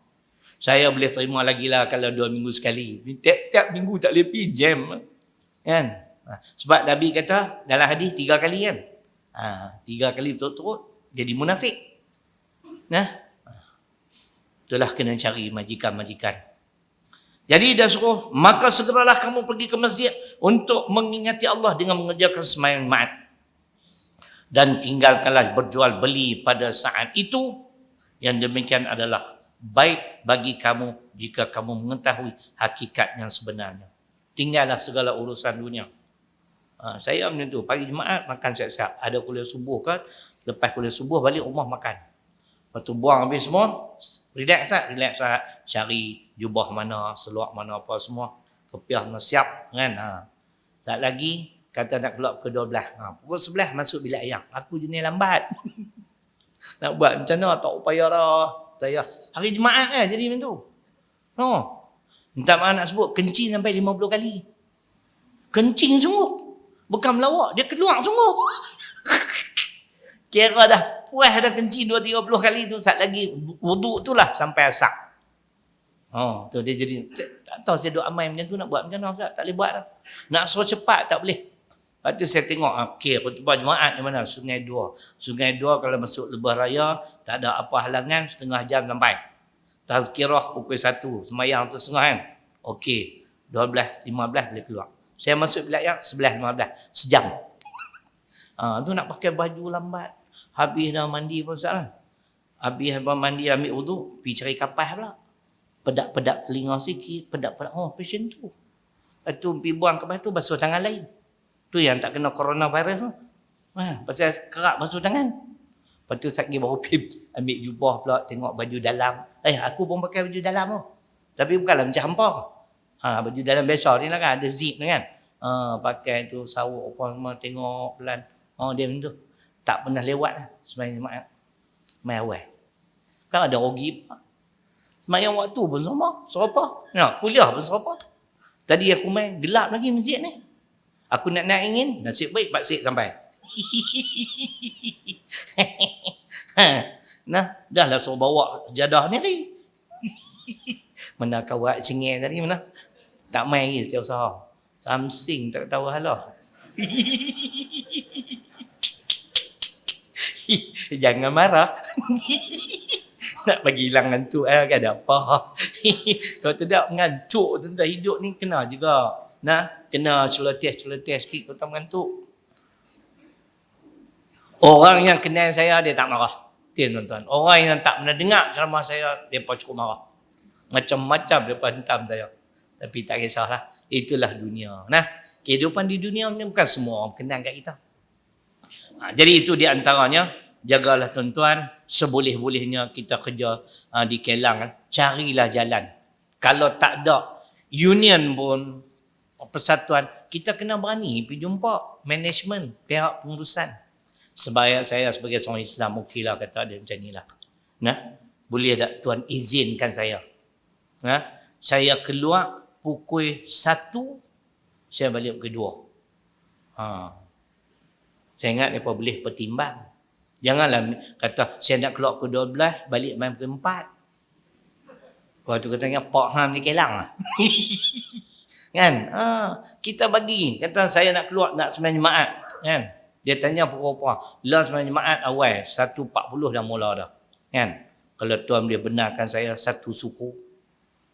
Saya boleh terima lagi lah kalau 2 minggu sekali. Tiap-tiap minggu tak boleh pergi jam. Kan? Sebab Nabi kata dalam hadis 3 kali kan. 3 kali betul-betul jadi munafik. Itulah kena cari majikan-majikan. Jadi dia suruh, maka segeralah kamu pergi ke masjid untuk mengingati Allah dengan mengerjakan sembahyang Jumaat. Dan tinggalkanlah berjual beli pada saat itu. Yang demikian adalah baik bagi kamu jika kamu mengetahui hakikat yang sebenarnya. Tinggallah segala urusan dunia. Saya macam tu, pagi Jumaat makan siap-siap. Ada kuliah subuh kan, lepas kuliah subuh balik rumah makan. Lepas tu buang habis semua, relax lah. Cari jubah mana, seluar mana apa semua. Kepiah mana siap kan. Saat lagi, kata nak keluar ke 12. Pukul 11 masuk bilik ayam. Aku jenis lambat. Nak buat macam mana, tak upaya dah. Saya hari Jumaat kan jadi macam tu. Minta maaf nak sebut, kencing sampai 50 kali. Kencing sungguh. Bukan melawak, dia keluar sungguh. Kira dah puas dah kencing 2-30 kali tu. Saat lagi wuduk tu lah sampai asar. Tu dia jadi, tak tahu saya duk amal macam tu nak buat macam mana. Tak boleh buat dah. Nak suruh cepat tak boleh. Lepas tu saya tengok, khutbah Jumaat di mana? Sungai Dua. Sungai Dua kalau masuk Lebah Raya, tak ada apa halangan, setengah jam sampai. Tazkirah pukul 1, semayang tu setengah kan. 12, 15 boleh keluar. Saya masuk bilik yang 11, 15, sejam. Tu nak pakai baju lambat. Habis dah mandi pun salah. Habis mandi ambil wuduk, pergi cari kapas pula. Pedak-pedak telinga sikit, pedak-pedak. Pasien tu. Lepas tu pergi buang kapas tu, basuh tangan lain. Tu yang tak kena coronavirus tu. Pasal kerak basuh tangan. Lepas tu saya baru pergi ambil jubah pula, tengok baju dalam. Aku pun pakai baju dalam tu. Tapi bukanlah macam hampa. Baju dalam biasa ni lah kan, ada zip ni kan. Pakai tu, sawuk apa semua, tengok pelan. Dia macam tu. Tak pernah lewat lah sembahyang Jumaat. Mai awal. Kan ada rugi. Sembahyang waktu pun sama. Serupa. Kuliah pun serupa. Tadi aku main, gelap lagi masjid ni. Aku nak ingin, nasib baik Pak Syed sampai. Dah lah suruh bawa jadah ni lagi. Mana kawat cengeng tadi mana? Tak main lagi setiausaha. Samsing tak tahu halah. Jangan marah. Nak bagi hilang ngantuk kan ada apa. Kalau tidak mengantuk tentang hidup ni kena juga. Kena celotes sikit kau tak mengantuk. Orang yang kenal saya, dia tak marah. Tuan-tuan. Orang yang tak pernah dengar ceramah saya, dia pun cukup marah. Macam-macam dia pun hentam saya. Tapi tak kisahlah. Itulah dunia. Kehidupan di dunia ni bukan semua orang kenal kat kita. Jadi itu di antaranya, jagalah tuan-tuan, seboleh-bolehnya kita kerja di Kelang. Carilah jalan. Kalau tak ada union pun, persatuan, kita kena berani pergi jumpa management, pihak pengurusan. Sebab saya sebagai seorang Islam, okeylah kata dia macam ni lah. Boleh tak tuan izinkan saya? Saya keluar pukul 1, saya balik pukul 2. Saya ingat mereka boleh pertimbang. Janganlah kata saya nak keluar pukul 12, balik main pukul 4. Kalau tu katanya Pak Ham ni Kelang lah. Kan? Kita bagi. Kata saya nak keluar, nak sembahyang Jumaat. Kan? Dia tanya pukul apa? Lah sembahyang Jumaat awal 1.40 dah mula dah. Kan? Kalau tuan dia benarkan saya satu suku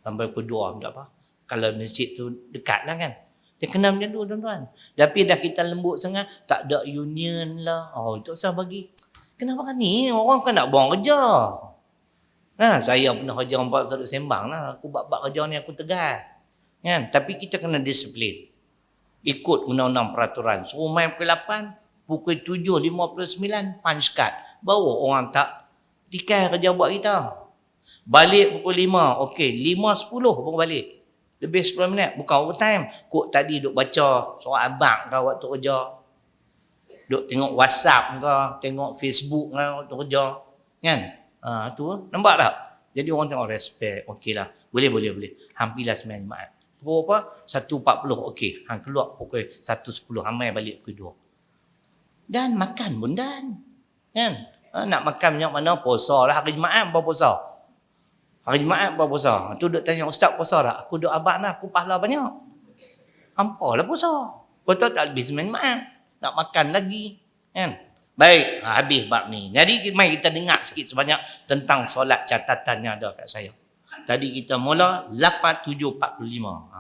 sampai pukul 2 tak apa. Kalau masjid tu dekat lah kan. Dia kena macam tu tuan-tuan. Tapi dah kita lembut sangat, tak ada union lah. Oh, tak usah bagi. Kenapa kan ni? Orang kan nak buang kerja. Nah, saya pernah kerja 4 sudut sembang lah. Aku bab-bab kerja ni aku tegas. Kan? Tapi kita kena disiplin. Ikut undang-undang peraturan. Suruh main pukul 8. Pukul 7.59 punch card. Baru orang tak tikai kerja buat kita. Balik pukul 5. Okey, 5.10 baru balik. Lebih 10 minit. Bukan overtime. Kok tadi duk baca surat abang kau waktu kerja. Duk tengok WhatsApp kau. Tengok Facebook kau waktu kerja. Kan? Tu nampak tak? Jadi orang tengok respect. Okey lah. Boleh. Hampirlah sembahyang Jumaat. Pukul apa? 1.40. Okey. Hang keluar pukul 1.10. Hamai balik pukul 2. Dan makan pun dan. Kan? Nak makan banyak mana? Puasa lah. Hari Jumaat apa puasa? Hari Jumaat apa puasa? Tu duk tanya ustaz puasa tak? Aku duk abad lah. Aku pahala banyak. Hampa lah puasa. Betul tak lebih sembahyang Jumaat. Nak makan lagi. Kan? Baik. Habis bab ni. Jadi mari kita dengar sikit sebanyak tentang solat catatan yang ada kat saya. Tadi kita mula 8.7.45.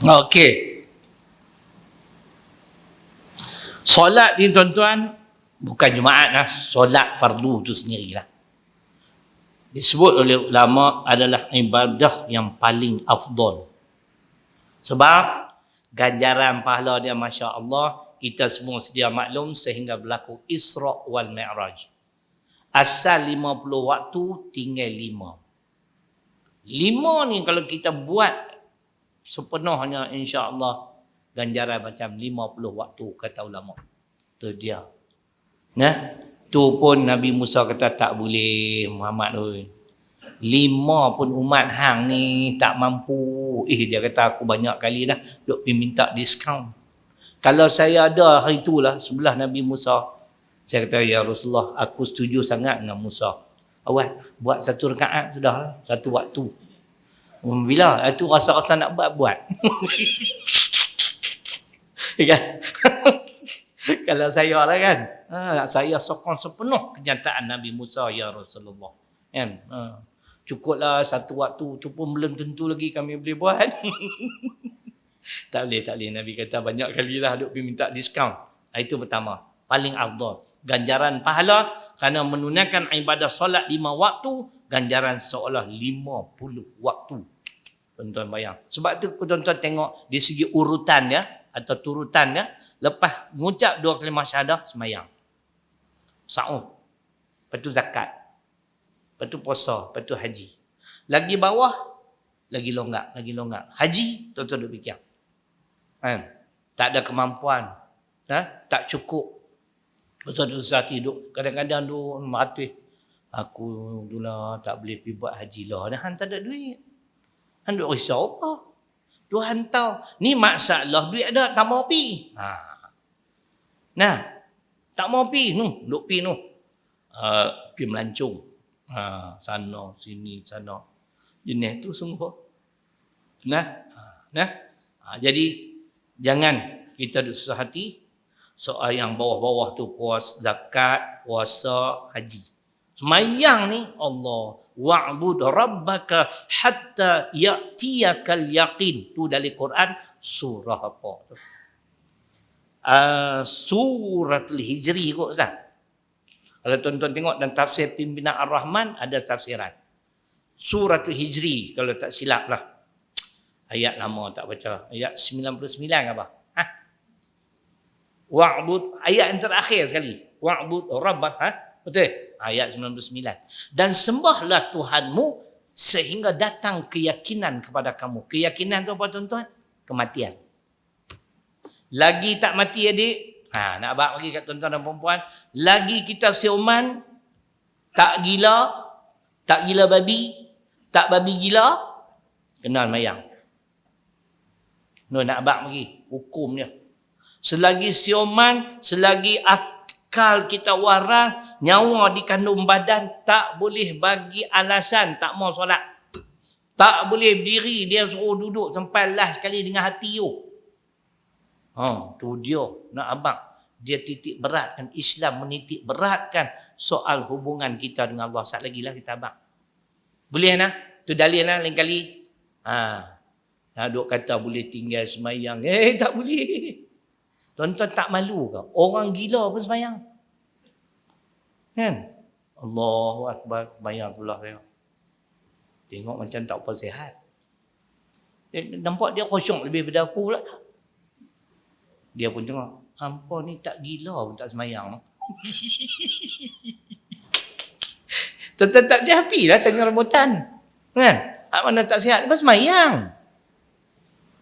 Okey. Solat ni tuan-tuan bukan Jumaat lah, solat fardu tu sendirilah. Disebut oleh ulama adalah ibadah yang paling afdal. Sebab ganjaran pahala dia masya-Allah, kita semua sedia maklum sehingga berlaku Isra wal Mi'raj. Asal 50 waktu tinggal 5. 5 ni kalau kita buat sepenuhnya insya-Allah ganjaran macam 50 waktu kata ulama. Tu dia. Nah, tu pun Nabi Musa kata tak boleh Muhammad oi. 5 pun umat hang ni tak mampu. Dia kata aku banyak kali dah duk pergi minta diskaun. Kalau saya ada hari itulah sebelah Nabi Musa, saya kata ya Rasulullah, aku setuju sangat dengan Musa. Awal buat satu rakaat sudahlah, satu waktu. Bila itu rasa-rasa nak buat. Kan? Kalau saya lah kan. Saya sokong sepenuh kenyataan Nabi Musa ya Rasulullah. Kan? Cukuplah satu waktu tu pun belum tentu lagi kami boleh buat. Tak boleh. Nabi kata banyak kali lah duk pergi minta diskaun. Itu pertama. Paling afdal. Ganjaran pahala kerana menunaikan ibadah solat 5 waktu, ganjaran seolah 50 waktu. Tuan-tuan bayang. Sebab tu tuan-tuan tengok di segi urutan ya atau turutan ya, lepas mengucap 2 kalimah syahadah sembahyang. Sa'ud. Lepas tu zakat. Lepas tu puasa, lepas tu haji. Lagi bawah lagi longgak. Haji tuan-tuan duk fikir. Kan? Tak ada kemampuan. Tak cukup. Tuan-tuan usah tidur. Kadang-kadang duk mati. Aku dulu tak boleh pergi buat haji lah. Han tak ada duit. Han duk risau apa? Tuhan tahu. Ni masalah duit ada tak mau pi. Nah, tak mau pi nu, duk pi nu. Pi melancong. Sana sini sana. Jenis tu sungguh. Jadi jangan kita duk susah hati soal yang bawah-bawah tu zakat, puasa, haji. Semayang ni Allah wa'bud rabbaka hatta ya'tiyakal yaqin. Tu dari Quran surah apa tu? Suratul Hijri kot Ustaz. Kalau tuan-tuan tengok dalam tafsir Pimpinan Ar-Rahman ada tafsiran. Suratul Hijri kalau tak silap lah. Ayat lama tak baca. Ayat 99 apa? Wa'bud, ayat yang terakhir sekali. Wa'bud rabbaka, betul? Ayat 99. Dan sembahlah Tuhanmu sehingga datang keyakinan kepada kamu. Keyakinan tu apa tuan-tuan? Kematian. Lagi tak mati adik? Nak bak bagi kat tuan-tuan dan perempuan. Lagi kita siuman, tak gila babi, tak babi gila, kena mayang. Nak bak bagi hukum dia. Selagi siuman, selagi akal kita waras, nyawa di kandung badan, tak boleh bagi alasan tak mau solat. Tak boleh berdiri, dia suruh duduk sampai last sekali dengan hati tu. Tu dia nak abang. Dia titik beratkan, Islam menitik beratkan soal hubungan kita dengan Allah. Sat lagi lah kita abang. Boleh nah? Tu dalil lah lain kali. Duk kata boleh tinggal semayang. Tak boleh. Tuan-tuan tak malu ke? Orang gila pun semayang. Kan? Allahu Akbar, semayang pula saya. Tengok macam tak apa sihat. Nampak dia khusyuk lebih daripada aku pula. Dia pun tengok, hampa ni tak gila pun tak semayang. Tuan-tuan tak jahapi lah tanya rambutan. Kan? Mana tak sihat, lepas semayang.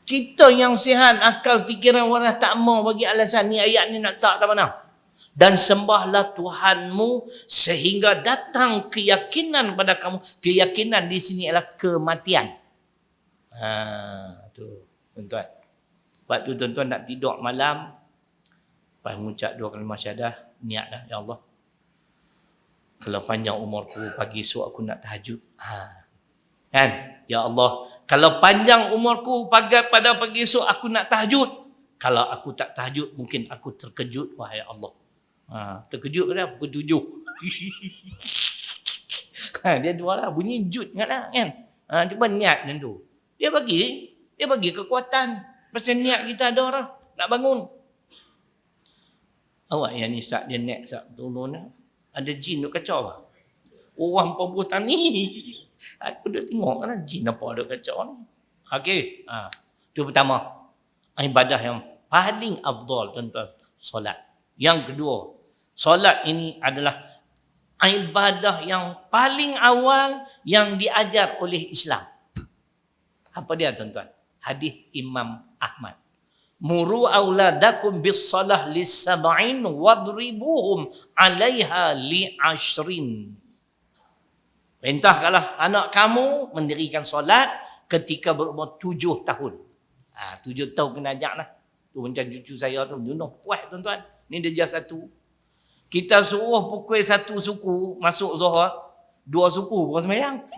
Kita yang sihat, akal, fikiran, waras tak mau bagi alasan ni ayat ni nak tak mana. Dan sembahlah Tuhanmu sehingga datang keyakinan pada kamu. Keyakinan di sini adalah kematian. Tu tuan-tuan. Waktu tuan-tuan nak tidur malam, lepas mengucap dua kalimah syahadah, niatlah, ya Allah, kalau panjang umurku pagi esok aku nak tahajud. Kan? Ya Allah, kalau panjang umurku pada pagi esok aku nak tahajud. Kalau aku tak tahajud, mungkin aku terkejut, wahai Allah. Terkejut kan pukul 7. Dia dua lah, bunyi jut ingatlah kan. Cuba niat macam tu. Dia bagi kekuatan. Pasal niat kita ada orang nak bangun. Awak yang ni sat dia naik sat turun lah. Ada jin duk kacau apa? Orang pembuatan ni. Aku dah tengok kan jin apa duk kacau ni. Okey. Itu pertama. Ibadah yang paling afdal tuan-tuan, solat. Yang kedua, solat ini adalah ibadah yang paling awal yang diajar oleh Islam. Apa dia tuan-tuan? Hadis Imam Ahmad. Muru auladakum bis-salah lis-sab'in wadribuhum 'alaiha li-'ashrin. Perintahkanlah anak kamu mendirikan solat ketika berumur 7 tahun. 7 tahun kena ajak lah. Tu macam cucu saya tu, puas tuan-tuan. Ni dia satu. Kita suruh pukul satu suku masuk Zuhur, 2 suku pun semayang.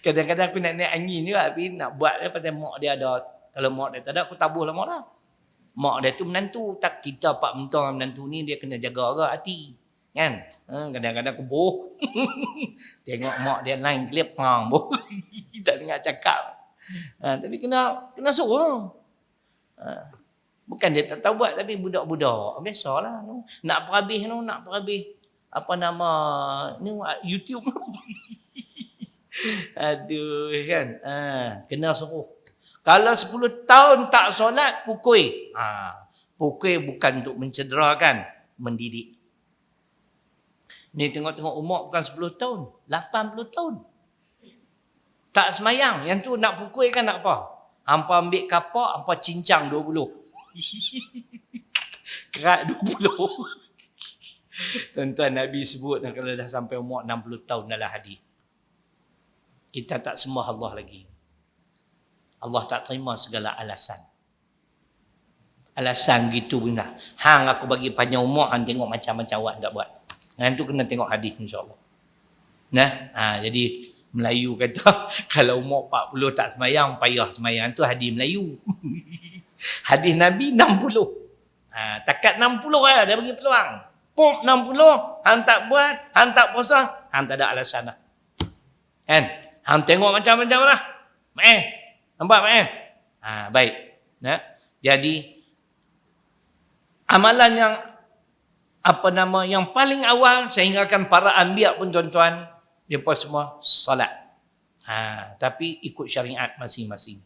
Kadang-kadang aku nak naik angin juga, tapi nak buat dia pasal mak dia ada. Kalau mak dia tak ada, aku tabuhlah mak dia. Mak dia tu menantu. Tak, kita pak mentang menantu ni, dia kena jaga agak hati. Kan? Kadang-kadang aku boh. Tengok mak dia lain klip, boh. Tak dengar cakap. Tapi kena suruh. Bukan dia tak tahu buat, tapi budak-budak. Biasalah. Nak perhabis, apa nama, ni YouTube. Aduh kan. Kena suruh. Kalau 10 tahun tak solat, pukul. Pukul bukan untuk mencederakan, mendidik. Ni tengok-tengok umur bukan 10 tahun, 80 tahun. Tak semayang. Yang tu nak pukul kan nak apa? Hampa ambil kapak, hampa cincang 20. Kerat 20. Tuan-tuan, Nabi sebut kalau dah sampai umur 60 tahun dalam hadis. Kita tak sembah Allah lagi. Allah tak terima segala alasan. Alasan gitu benda. Hang aku bagi panjang umur, hang tengok macam-macam awak tak buat. Yang tu kena tengok hadis insya-Allah. Jadi Melayu kata kalau umur 40 tak semayang, payah semayang. Tu hadis Melayu. Hadis Nabi 60. Takat 60 lah dia bagi peluang. Pop 60, hang tak buat, hang tak puasa, hang tak ada alasan dah. Kan? Hang tengok macam-macam lah. Nampak baik. Jadi amalan yang yang paling awal sehinggakan para anbiya pun tuan-tuan, mereka semua salat. Tapi ikut syariat masing-masing.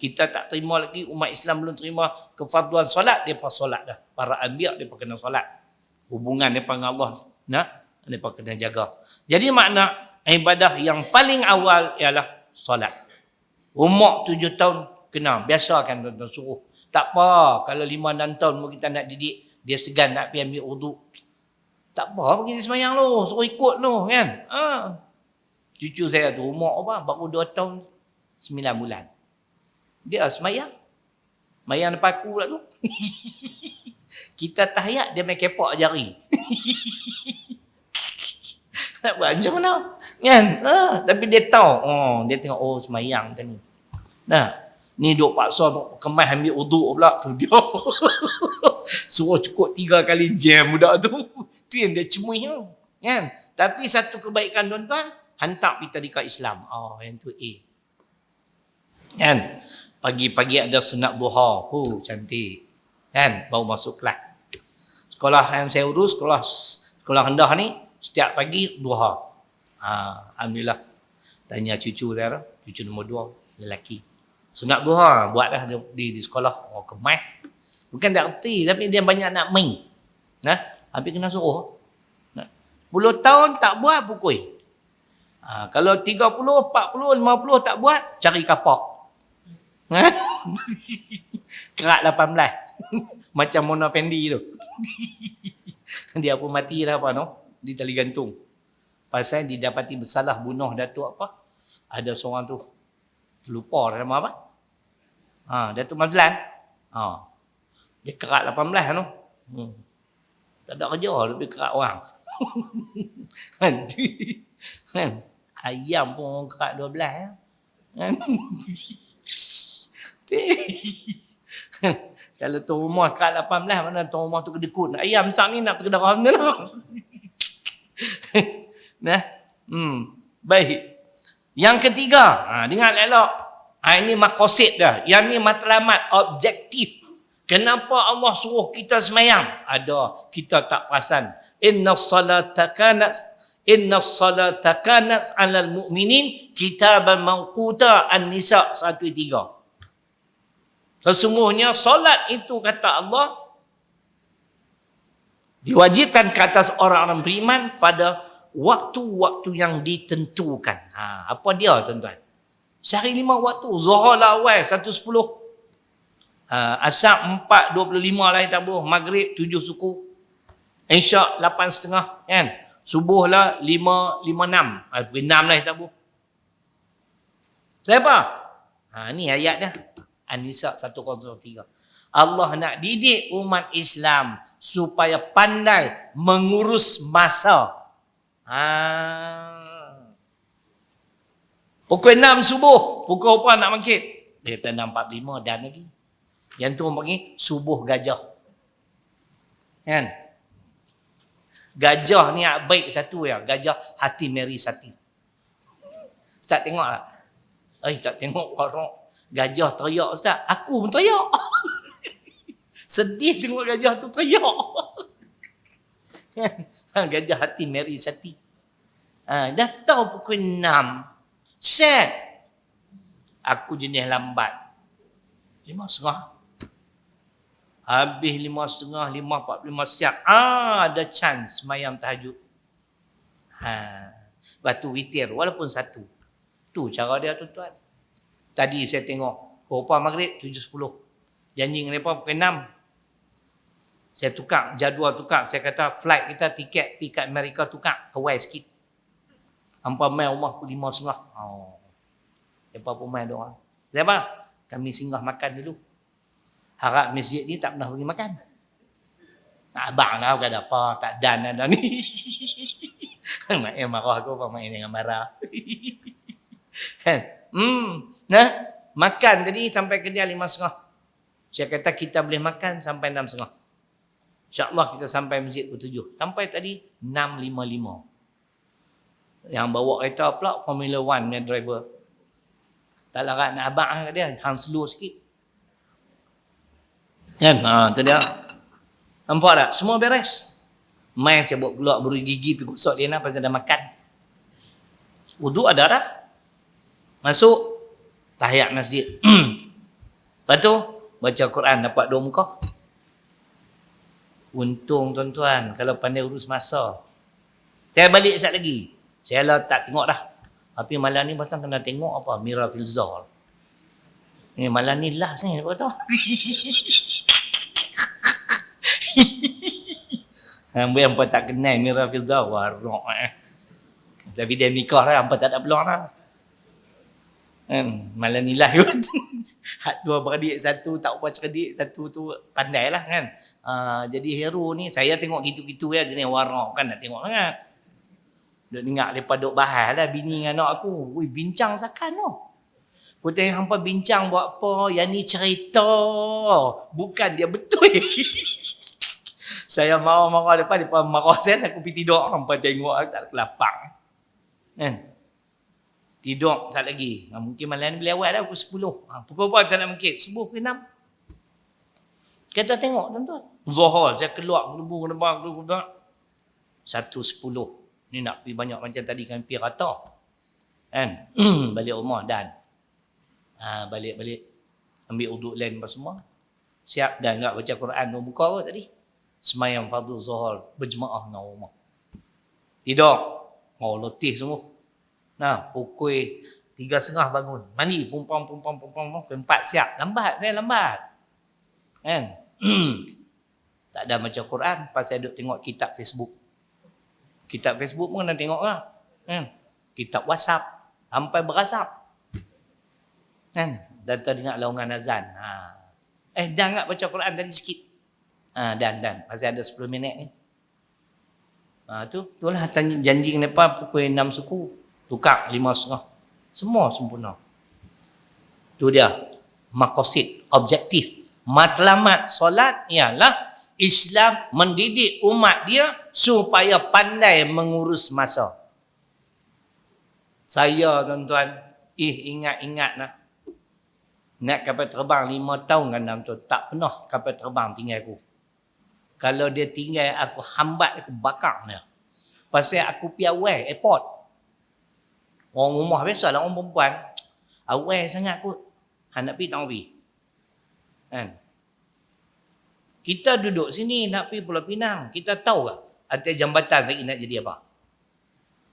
Kita tak terima lagi, umat Islam belum terima kefarduan solat, mereka solat dah. Para anbiya mereka kena solat. Hubungan mereka dengan Allah, mereka kena jaga. Jadi makna ibadah yang paling awal ialah solat. Umur 7 tahun kena, biasa kan tuan-tuan suruh. Tak apa, kalau 5-6 tahun kita nak didik, dia segan nak pergi ambil wudu. Tak apa, pergi semayang lu, suruh ikut lu kan. Cucu saya tu umur apa? Baru 2 tahun 9 bulan. Dia semayang. Semayang depan aku pula tu. Kita tahiyat, dia main kepak jari. Nak buat macam mana? Kan? Tapi dia tahu. Dia tengok, semayang macam ni. Nah, ni duk paksa kemas ambil uduk pula tu dia. Suruh cukup 3 kali jam budak tu. Tu yang dia cemui tu. Kan? Tapi satu kebaikan tuan-tuan, hantar kita dekat Islam. Yang tu A. Kan? Pagi-pagi ada sunat duha. Cantik. Kan? Baru masuk kelas. Sekolah yang saya urus, sekolah rendah ni, setiap pagi duha. Alhamdulillah. Tanya cucu saya, cucu nombor 2, lelaki. Sunat duha, buatlah di sekolah. Kemah. Bukan tak erti, tapi dia banyak nak main. Habis kena suruh. 10 tahun tak buat, pukul. Kalau 30, 40, 50 tak buat, cari kapak. Kerak 18. Macam Mona Fendi tu. Dia pun matilah di tali gantung. Pasal didapati bersalah bunuh Datuk apa? Ada seorang tu. Lupa nama apa? Datuk Mazlan. Dia kerak 18 tu. Tak ada kerja, lebih kerak orang. Kan? Ayam pun orang kerak 12 ya. Kan? Kalau tuan rumah kerak 18, mana tuan rumah tu kedekut. Ayam besar ni nak terkedarah mana lah. Baik. Yang ketiga, dengar elok. Ini maqasid dah. Yang ni matlamat objektif. Kenapa Allah suruh kita semayang? Ada, kita tak perasan. Inna salata kanat 'alal mu'minin kitaban mawquta, An-Nisa 1-3. Sesungguhnya solat itu, kata Allah, diwajibkan ke atas orang-orang beriman pada waktu-waktu yang ditentukan. Apa dia tuan-tuan? Sehari 5 waktu. Zuhur lah awal 1:10. Asar 4:25 lah tabuh. Maghrib 7 suku. Isyak 8:30 kan. Subuh lah 5:06. Pukul 6 lah tabuh. Siapa? Ni ayat dah. An-Nisa 103. Allah nak didik umat Islam supaya pandai mengurus masa. Pukul 6 subuh, pukul apa nak bangkit? Dia kata 6:45 dan lagi. Yang tu orang panggil subuh gajah. Kan? Gajah ni baik satu ya, gajah hati Mary Sati. Ustaz tengok tak? Tak tengok orang. Gajah teriak Ustaz. Aku pun teriak. Sedih tengok gajah tu teriak. Gajah hati Mary Sati. Dah tahu pukul 6. Set. Aku jenis lambat. 5:30. Habis 5:30, 5:45 siap. Ada chance semayang tahajud. Batu witir walaupun 1. Tu cara dia tuan-tuan. Tadi saya tengok Kopa Maghrib 7:10. Janji dengan mereka pukul 6. Saya tukar jadual tukar. Saya kata flight kita tiket pergi kat Amerika tukar awal sikit. Hampa main rumah pukul 5:30. Mereka pun main doang. Siapa? Kami singgah makan dulu. Harap masjid ni tak pernah pergi makan. Abang lah bukan apa. Tak dan ada ni. Mak marah aku apa main dengan marah. Makan tadi sampai kerja 5:30. Saya kata kita boleh makan sampai 6:30. InsyaAllah kita sampai masjid pukul 7. Sampai tadi 6:55. Yang bawa kereta pula Formula 1 punya driver. Tak larat nak abang kat dia. Hang slow sikit. Kan? Tu dia. Nampak tak? Semua beres. Main cabut keluar beri gigi pergi gosok dia nak pasal dah makan. Wuduk ada dah. Masuk tahiyat masjid. Lepas tu baca Quran dapat 2 muka. Untung tuan-tuan kalau pandai urus masa. Saya balik sekejap lagi. Saya lah tak tengok dah. Tapi malam ni pasal kena tengok apa? Mira Filzar. Malam ni last ni. Apa tahu? Hampa tak kenal Mira Filzar. Warok Tapi dia nikah lah. Hampa tak ada peluang lah. Malam ni lah kot. Dua beradik, satu tak apa cerdik, satu tu pandai lah kan. Jadi hero ni saya tengok gitu-gitu ya. Jenis warok kan nak tengok sangat. Duk dengar mereka duk bahas lah bini dengan anak aku. Ui, bincang sakan tu. Aku tengok hampa bincang buat apa. Yang ni cerita. Bukan dia betul. Saya marah-marah depan. Depan marah saya aku pergi tidur. Hampa tengok aku tak ada kelapang. Kan? Tidur tak lagi. Mungkin malam ni boleh awal dah pukul 10. Pukul berapa tak nak mungkin? Subuh pukul 6. Kita tengok tuan-tuan. Zuhur saya keluar gelembung gelembang. 1:10. Ni nak pergi banyak macam tadi kan pergi rata. Kan? Balik rumah dan balik-balik ambil uduk lain apa semua. Siap dan enggak baca Quran buka apa tadi? Semayang fardu zuhur berjemaah dengan rumah. Tidur. Letih semua. Nah, pukul 3.30 bangun. Mandi pumpang 4 siap. Lambat. Kan? Tak ada baca Quran pasal duk tengok kitab Facebook. Kitab Facebook pun nak tengok lah. Kan? Kitab WhatsApp. Sampai berasap. Kan? Dan teringat laungan azan. Dah tak baca Quran tadi sikit. Dan. Masih ada 10 minit ni. Itulah janji kenapa pukul 6 suku. Tukar 5.30. Semua sempurna. Itu dia. Maqasid. Objektif. Matlamat solat ialah Islam mendidik umat dia supaya pandai mengurus masa. Saya tuan-tuan, ingat-ingat nak. Nak kapal terbang 5 tahun kan dalam tu. Tak pernah kapal terbang tinggal aku. Kalau dia tinggal aku hambat, aku bakar dia. Pasal aku pergi awal airport. Orang rumah biasalah orang perempuan. Awal sangat aku. Nak pergi tak pergi. Kan? Kita duduk sini nak pergi Pulau Pinang. Kita tahu tak atas jambatan lagi nak jadi apa?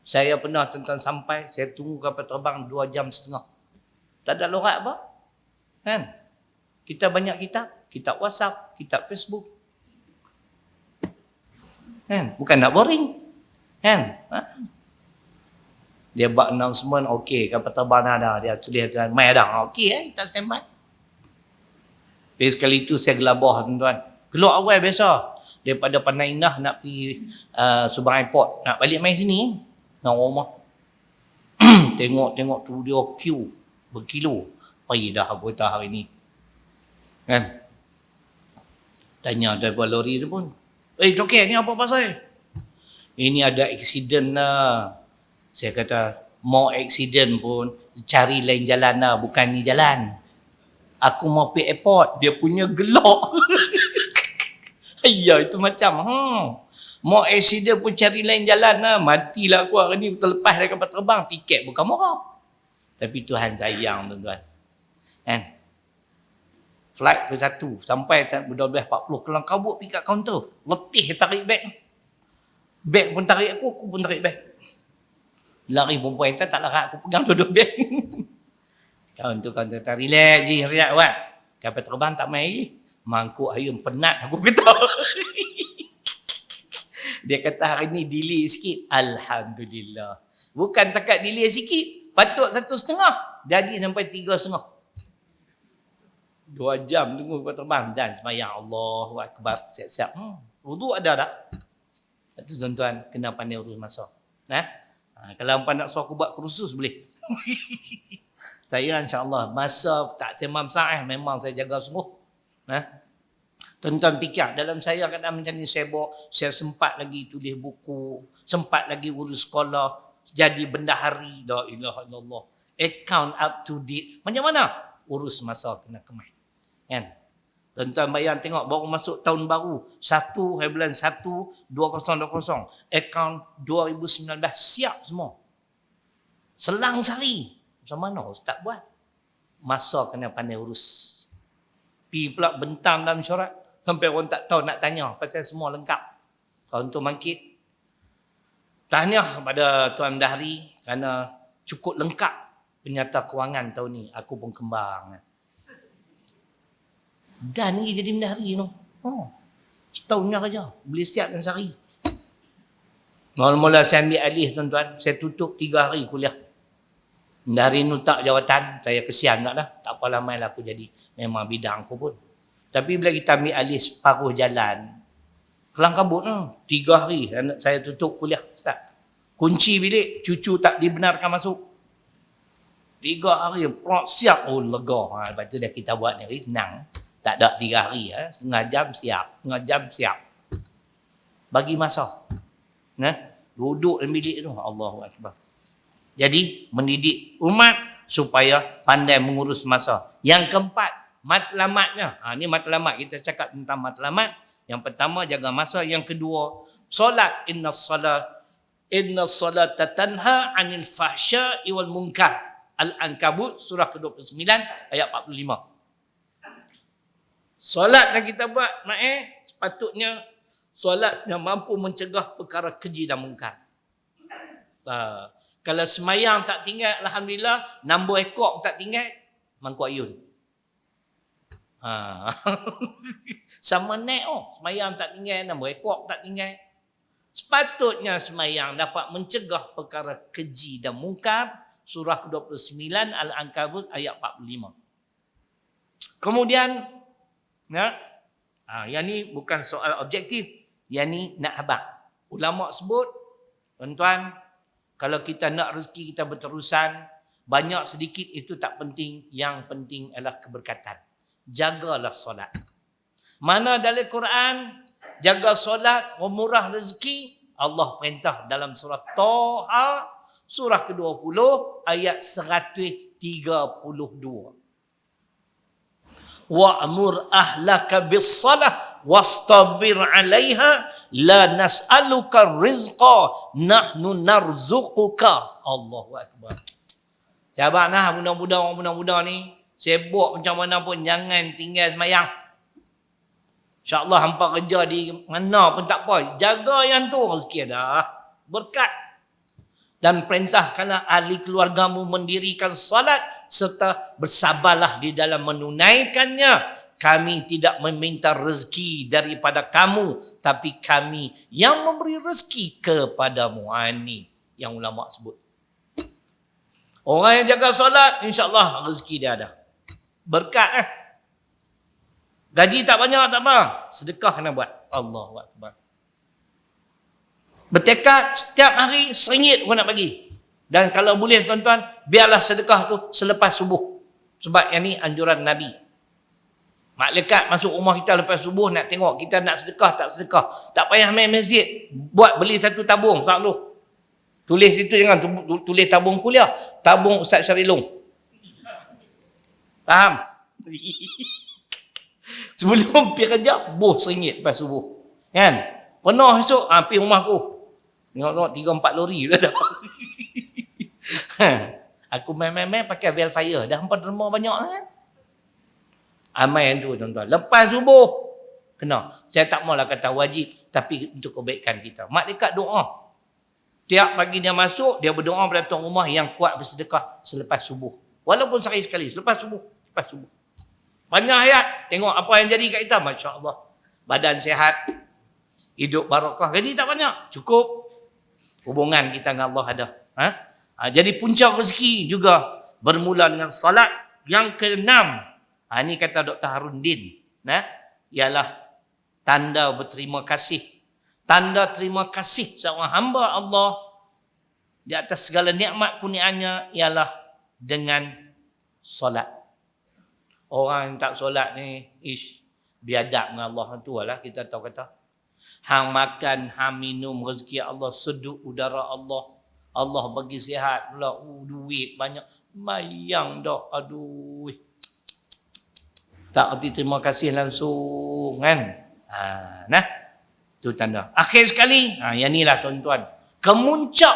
Saya pernah tuan-tuan sampai. Saya tunggu kapal terbang 2 jam setengah. Tak ada lorat apa? Kan? Kita banyak kitab. Kitab WhatsApp. Kitab Facebook. Kan? Bukan nak boring. Kan? Dia buat announcement. Okey. Kapal terbang ada. Dia tulis. Mai ada. Okey. Kita standby. Tapi sekali itu saya gelabah tuan-tuan. Keluar awal biasa. Daripada Pandai Indah nak pergi Subang Airport. Nak balik main sini. Nak rumah. Tengok tu dia queue. Berkilo. Pergi dah aku kata hari ni. Kan? Tanya driver lori tu pun. Cokek ni apa pasal? Ini ada accident lah. Saya kata, mau accident pun cari lain jalan lah. Bukan ni jalan. Aku mau pergi airport. Dia punya gelok. Ya, itu macam. Mau accident pun cari lain jalan lah. Matilah aku hari ni. Terlepas dari kapal terbang. Tiket bukan murah. Tapi Tuhan sayang tuan-tuan. Kan? Flight ke 1. Sampai 12.40. Kelang kabut pergi kat kaunter. Letih tarik beg. Beg pun tarik aku pun tarik beg. Lari perempuan tak larat. Aku pegang dua-dua beg. Kaunter relax je. Relax buat. Kapal terbang tak main lagi. Mangkuk ayam penat aku kata. Dia kata hari ni delay sikit. Alhamdulillah. Bukan takat delay sikit. Patut 1.5. Jadi sampai 3.5. 2 jam tunggu kapal terbang. Dan semayang Allahu Akbar. Siap-siap. Wuduk ada tak? Itu tuan-tuan kena pandai urus masa. Kalau hampa nak suruh aku buat kursus boleh. Saya insya-Allah masa tak semam saat memang saya jaga sungguh. Tuan-tuan fikir dalam saya kadang macam ni saya sempat lagi tulis buku, sempat lagi urus sekolah, jadi bendahari, la ilaha illallah. Account up to date. Macam mana? Urus masa kena kemai. Kan? Tuan-tuan bayang tengok baru masuk tahun baru 1/1/2020. Account 2019 siap semua. Selang sehari. Macam mana ustaz buat? Masa kena pandai urus. Pergi pula bentam dalam syarat. Sampai orang tak tahu nak tanya. Pasal semua lengkap. Kalau untuk bangkit. Tahniah kepada Tuan Dahri. Kerana cukup lengkap penyata kewangan tahun ni. Aku pun kembang. Dan ni jadi Dahri tu. Setahunnya saja. Boleh siapkan sehari. Mula-mula saya ambil alih tuan-tuan. Saya tutup 3 hari kuliah. Dari nutak jawatan, saya kesian tak dah. Tak apa lama lah aku jadi. Memang bidang aku pun. Tapi bila kita ambil alih separuh jalan, kelang kabut lah. 3 hari saya tutup kuliah. Ustaz. Kunci bilik, cucu tak dibenarkan masuk. 3 hari, siap. Oh, lega. Lepas tu dah kita buat ni, senang. Tak ada 3 hari. Setengah jam siap. Setengah jam siap. Bagi masa. Duduk dalam bilik tu. Allahu Akbar. Jadi, mendidik umat supaya pandai mengurus masa. Yang keempat, matlamatnya. Ni matlamat. Kita cakap tentang matlamat. Yang pertama, jaga masa. Yang kedua, solat. Inna salata tanha anil fahsya'i wal munkar. Al-Ankabut surah ke-29 ayat 45. Solat yang kita buat, sepatutnya solat yang mampu mencegah perkara keji dan mungkar. Kalau semayang tak tinggal, alhamdulillah, nambah ekor tak tinggal, mangkuk ayun. Sama naik semayang tak tinggal, nambah ekor tak tinggal. Sepatutnya semayang dapat mencegah perkara keji dan mungkar. Surah ke-29 Al-Ankabut ayat 45. Kemudian, yang ni bukan soal objektif. Yang ni nak habaq. Ulama sebut, tuan-tuan, kalau kita nak rezeki kita berterusan, banyak sedikit itu tak penting. Yang penting adalah keberkatan. Jagalah solat. Mana dalam Quran, jaga solat, murah rezeki, Allah perintah dalam surah Taha, surah ke-20 ayat 132. Wa'mur ahlaka bis-salah wastabir 'alaiha la nas'aluka rizqa nahnu narzuquka. Allahu Akbar. Sahabat orang muda-muda ni sibuk macam mana pun jangan tinggal semayang. InsyaAllah hampa kerja di mana pun tak apa. Jaga yang tu rezeki ada. Berkat. Dan perintahkanlah ahli keluargamu mendirikan salat serta bersabarlah di dalam menunaikannya. Kami tidak meminta rezeki daripada kamu, tapi kami yang memberi rezeki kepadamu. Ini yang ulama sebut. Orang yang jaga salat, insyaAllah rezeki dia ada. Berkat. Gaji tak banyak, tak apa. Sedekah kena buat. Allahu Akbar. Bertekad setiap hari RM1 pun nak bagi. Dan kalau boleh tuan-tuan, biarlah sedekah tu selepas subuh. Sebab yang ni anjuran Nabi. Malaikat masuk rumah kita lepas subuh nak tengok kita nak sedekah tak sedekah. Tak payah main masjid. Beli satu tabung. Tulis itu jangan tulis tabung kuliah. Tabung Ustaz Syarilung. Faham? Sebelum pergi kerja, RM1 lepas subuh. Kan? Penuh esok, pergi rumah aku. Tengok 3-4 lori dah. Aku main-main pakai Velfire. Dah 4 derma banyak kan? Amal yang tu tuan-tuan. Lepas subuh, kena. Saya tak maulah kata wajib, tapi untuk kebaikan kita. Malaikat doa. Tiap pagi dia masuk, dia berdoa pada tuan rumah yang kuat bersedekah selepas subuh. Walaupun sekali-sekali, selepas subuh. Banyak ayat. Tengok apa yang jadi kat kita. Masya Allah. Badan sihat. Hidup barakah. Jadi tak banyak. Cukup. Hubungan kita dengan Allah ada. Jadi puncak rezeki juga bermula dengan salat. Yang keenam. Ini kata Dr. Harundin. Ialah tanda berterima kasih. Tanda terima kasih seorang hamba Allah di atas segala nikmat kurniaannya ialah dengan solat. Orang yang tak solat ni, biadab dengan Allah tu lah kita tahu kata. Hang makan, hang minum rezeki Allah, seduk udara Allah. Allah bagi sihat pula, duit banyak. Mayang dah, aduh. Tak erti terima kasih langsung kan. Itu tanda. Akhir sekali, yang inilah tuan-tuan. Kemuncak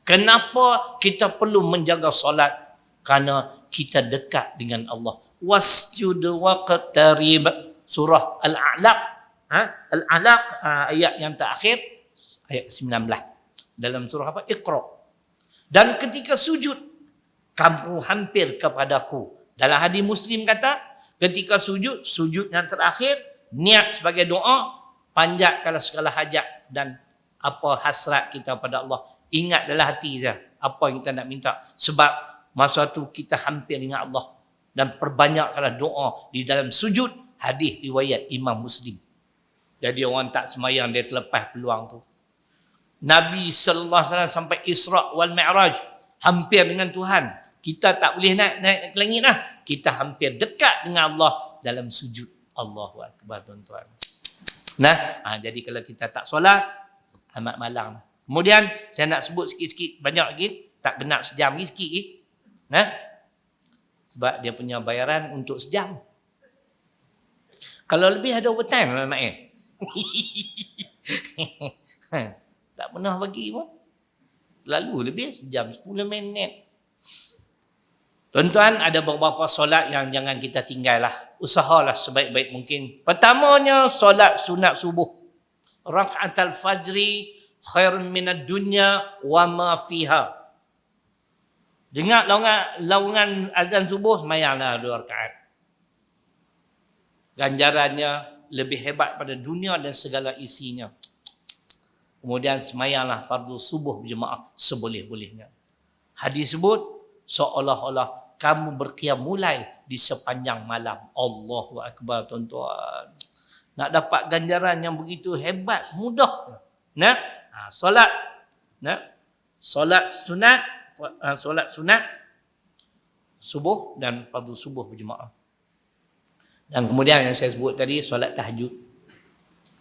kenapa kita perlu menjaga solat. Kerana kita dekat dengan Allah. Wasjud waqtarib. Surah Al-A'laq. Al-Alaq ayat yang terakhir ayat 19 dalam surah apa? Iqra. Dan ketika sujud kamu hampir kepadaku. Dalam hadis Muslim kata ketika sujud yang terakhir niat sebagai doa, panjatkanlah segala hajat dan apa hasrat kita pada Allah. Ingat dalam hati dia apa yang kita nak minta, sebab masa tu kita hampir dengan Allah. Dan perbanyakkanlah doa di dalam sujud. Hadis riwayat Imam Muslim. Jadi orang tak semayang dia terlepas peluang tu. Nabi sallallahu alaihi wasallam sampai Isra wal Mi'raj, hampir dengan Tuhan. Kita tak boleh naik ke langit lah. Kita hampir dekat dengan Allah dalam sujud. Allahu akbar, tuan-tuan. Nah, jadi kalau kita tak solat, amat malang. Kemudian saya nak sebut sikit-sikit, banyak lagi, tak genap sejam lagi sikit lagi. Nah, sebab dia punya bayaran untuk sejam. Kalau lebih ada overtime lah mak. Tak pernah bagi pun. Lalu lebih sejam 10 minit. Tuan-tuan, ada beberapa solat yang jangan kita tinggal lah. Usahalah sebaik-baik mungkin. Pertamanya, solat sunat subuh. Raka'at al-fajri khairun minad dunya wa ma fiha. Dengar laungan azan subuh, semayanglah 2 rakaat. Ganjarannya lebih hebat pada dunia dan segala isinya. Kemudian semayanglah fardu subuh berjemaah seboleh-bolehnya. Hadis sebut, seolah-olah kamu berqiyam mulai di sepanjang malam. Allahu akbar, tuan-tuan. Nak dapat ganjaran yang begitu hebat, mudah. Nah, solat. Nah, solat sunat, subuh dan fardu subuh berjemaah. Dan kemudian yang saya sebut tadi, solat tahajud.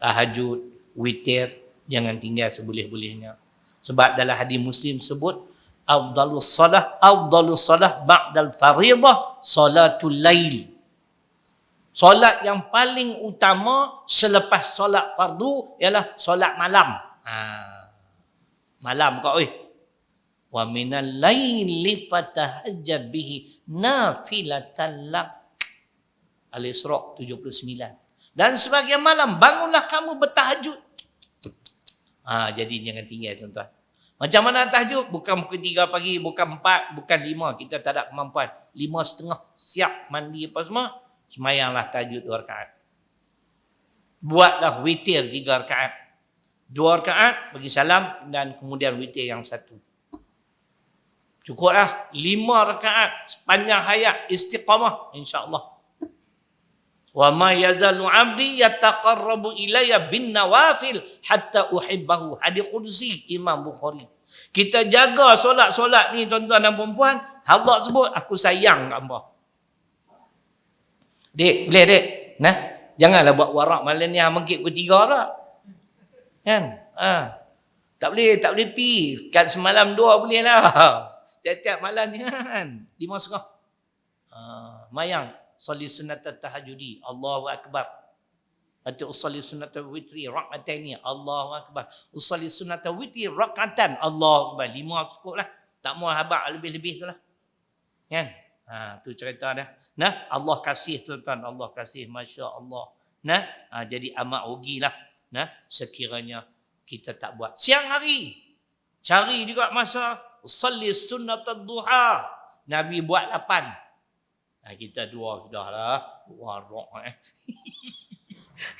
Tahajud, witir, jangan tinggal seboleh-bolehnya. Sebab dalam hadis Muslim sebut, afdalus salah ba'dal fariḍah salatul lail. Solat yang paling utama selepas solat fardu ialah solat malam. Malam kau wa minal laili fatahajjad bihi nafilatan lak. Al-Isra 79. Dan sebagian malam bangunlah kamu bertahajud. Jadi jangan tinggal, tuan-tuan. Macam mana tahajud? Bukan pukul 3 pagi, bukan 4, bukan 5. Kita tak ada kemampuan. 5:30 siap mandi apa semua. Semayanglah tahajud 2 rakaat. Buatlah witir 3 rakaat. 2 rakaat bagi salam dan kemudian witir yang 1. Cukuplah 5 rakaat sepanjang hayat istiqamah, insya-Allah. Wa ma yazalu 'abdi yataqarrabu ilayya bin nawafil hatta uhibbahu. Hadis qudsi Imam Bukhari. Kita jaga solat-solat ni, tuan-tuan dan puan-puan. Allah sebut, aku sayang kat hangpa. Dek, boleh dek? Nah, janganlah buat warak malam ni mengkit pukul 3 dah. Kan? Tak boleh pi. Kat semalam 2 boleh lah. Tiap-tiap malam ni kan. 5:30. Mayang. Salli sunat tahajudi, Allahu akbar. Atau usalli sunat witri rak'ataini, Allahu akbar. Usalli sunat witri rak'atan, Allahu akbar. 5 cukup lah. Tak mau habaq lebih-lebih tu lah. Kan? Tu cerita dah. Nah, Allah kasih, tuan-tuan, Allah kasih, masya-Allah. Nah, jadi amat rugilah. Nah, sekiranya kita tak buat. Siang hari cari juga masa usalli sunat ad-duha. Nabi buat 8. Kita 2 sudah lah. Warak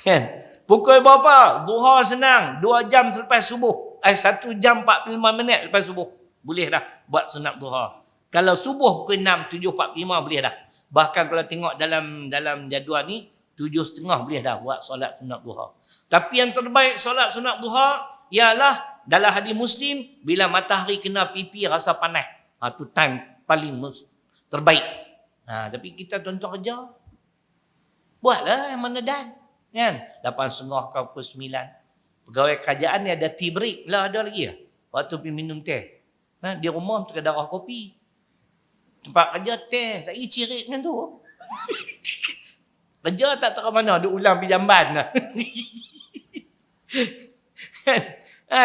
kan? Pukul berapa? Duha senang. 2 jam selepas subuh. 1 jam 45 minit lepas subuh. Boleh dah buat sunat duha. Kalau subuh pukul 6, 7.45 boleh dah. Bahkan kalau tengok dalam jadual ni, 7.30 boleh dah buat solat sunat duha. Tapi yang terbaik solat sunat duha ialah dalam hadis Muslim, bila matahari kena pipi rasa panas. Tu time paling terbaik. Tapi kita tuan-tuan kerja. Buatlah yang mana dan. Kan? 8.30 ke pukul 9. Pegawai kerajaan ni ada tea break lah, ada lagi lah. Waktu pergi minum teh. Di rumah terkedarah kopi. Tempat kerja teh. Tak pergi cirit macam tu. Kerja tak tahu mana. Dia ulang pergi jamban lah. Kan?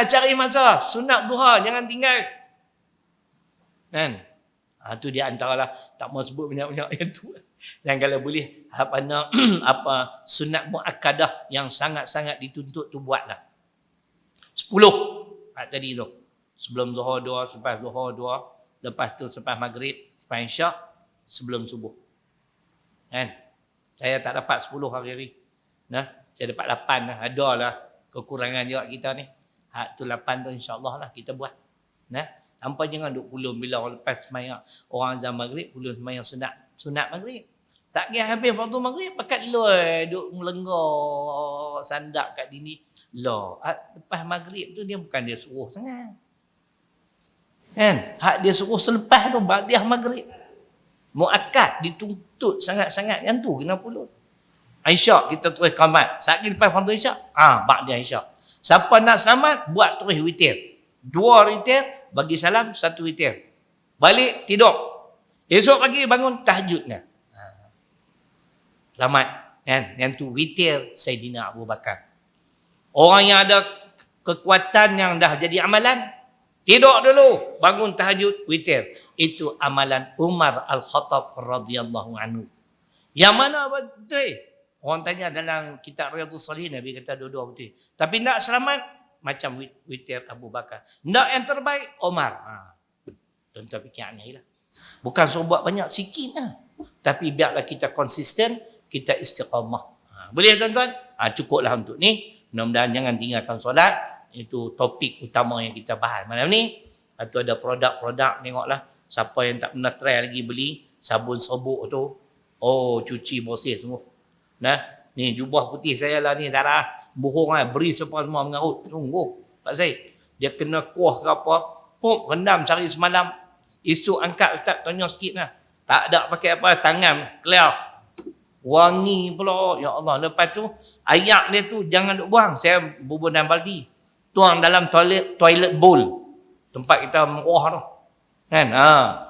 Cari masa. Sunat duha. Jangan tinggal. Kan? Itu dia antaralah, tak mau sebut banyak-banyak yang tu. Dan kalau boleh sunat muakkadah yang sangat-sangat dituntut tu buatlah. 10 tadi tu. Sebelum zuhur 2, selepas zuhur 2, lepas tu selepas maghrib, selepas isyak, sebelum subuh. Kan? Saya tak dapat 10 hari-hari. Saya dapat 8 lah. Adalah kekurangan juga kita ni. Tu 8 tu insya-Allah lah kita buat. Sampai jangan duk pulung bila lepas semayang orang azan maghrib, pulung semayang sunat maghrib. Tak kira habis waktu maghrib, pakat loi duk melenggar sandak kat dini. Loh, lepas maghrib tu dia bukan dia suruh sangat. Kan? Hak dia suruh selepas tu ba'diyah maghrib. Muakkad dituntut sangat-sangat yang tu kena pulut. Isyak kita terus qamat. Saat lepas fardu isyak, ba'diyah isyak. Siapa nak selamat buat terus witir. 2 witir, bagi salam 1 witir. Balik tidur. Esok pagi bangun tahajudnya. Selamat. Kan? Yang tu witir Sayyidina Abu Bakar. Orang yang ada kekuatan yang dah jadi amalan, tidur dulu, bangun tahajud, witir. Itu amalan Umar Al-Khattab radhiyallahu anhu. Yang mana betul? Orang tanya dalam kitab Riyadhus Shalihin, Nabi kata dua-dua betul. Tapi nak selamat, macam witir Abu Bakar. Nak yang terbaik, Umar. Tuan-tuan fikirnya lah. Bukan suruh buat banyak, sikit lah. Tapi biarlah kita konsisten, kita istiqamah. Boleh tuan-tuan? Cukuplah untuk ni. Mudah-mudahan jangan tinggalkan solat. Itu topik utama yang kita bahas malam ni. Atau ada produk-produk, tengoklah. Siapa yang tak pernah try lagi beli sabun sobok tu. Oh, cuci bersih semua. Nah, ni jubah putih saya lah ni. Darah bohong lah. Beri semua mengarut. Tunggu. Pak Zaid. Dia kena kuah ke apa. Pop, rendam cari semalam. Esok angkat letak tanya sikit lah. Tak ada pakai apa. Tangan. Clear. Wangi pula. Ya Allah. Lepas tu, ayak dia tu jangan duk buang. Saya bubur dalam baldi. Tuang dalam toilet bowl. Tempat kita menguah tu. Kan?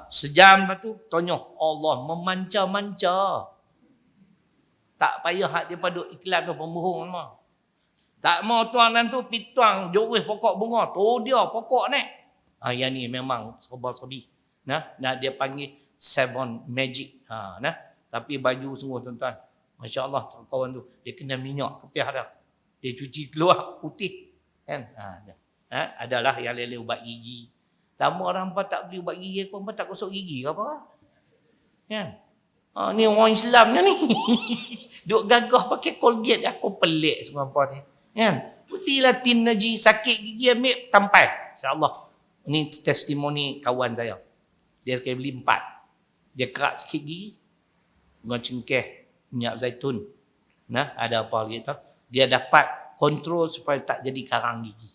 Sejam lepas tu, tonyok. Allah memanca-manca. Tak payah hak dia pada iklan tu pembohong semua. Tak mau tuang dan tu, pergi tuang jorih pokok bunga. Tu dia pokok ni. Yang ni memang serba-serbi. Nah, dia panggil 7 magic. Nah. Tapi baju semua tuan-tuan. Masya Allah, kawan tu. Dia kena minyak kepiah dah. Dia cuci keluar putih. Kan? Adalah yang lele ubat gigi. Lama orang hampa tak beli ubat gigi. Hampa tak gosok gigi ke apa? Kan? Ni orang Islam ni. Duk gagah pakai Colgate. Aku pelik semua apa ni. Kan? Belilah tin Naji. Sakit gigi ambil tampai. InsyaAllah. Ini testimoni kawan saya. Dia sekali beli 4. Dia kerak sikit gigi. Dengan cengkeh, minyak zaitun. Nah, ada apa lagi tu? Dia dapat kontrol supaya tak jadi karang gigi.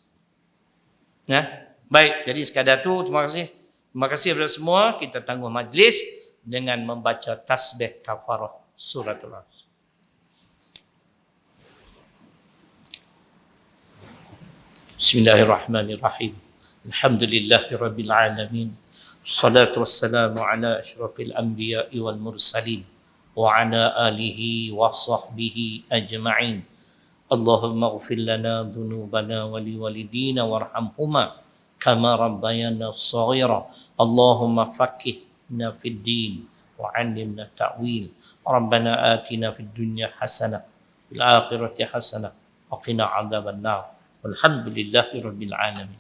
Nah, baik. Jadi sekadar tu, terima kasih. Terima kasih kepada semua. Kita tangguh majlis dengan membaca tasbih kafarah suratul Asr. Bismillahirrahmanirrahim. Alhamdulillahirabbil alamin. Salatu wassalamu ala asyrafil anbiya'i wal mursalin. وعلى آله وصحبه أجمعين اللهم اغفر لنا ذنوبنا ولوالدينا وارحمهما كما ربيانا صغيرا اللهم فقهنا في الدين وعلمنا التأويل ربنا آتنا في الدنيا حسنة في الآخرة حسنة وقنا عذاب النار والحمد لله رب العالمين.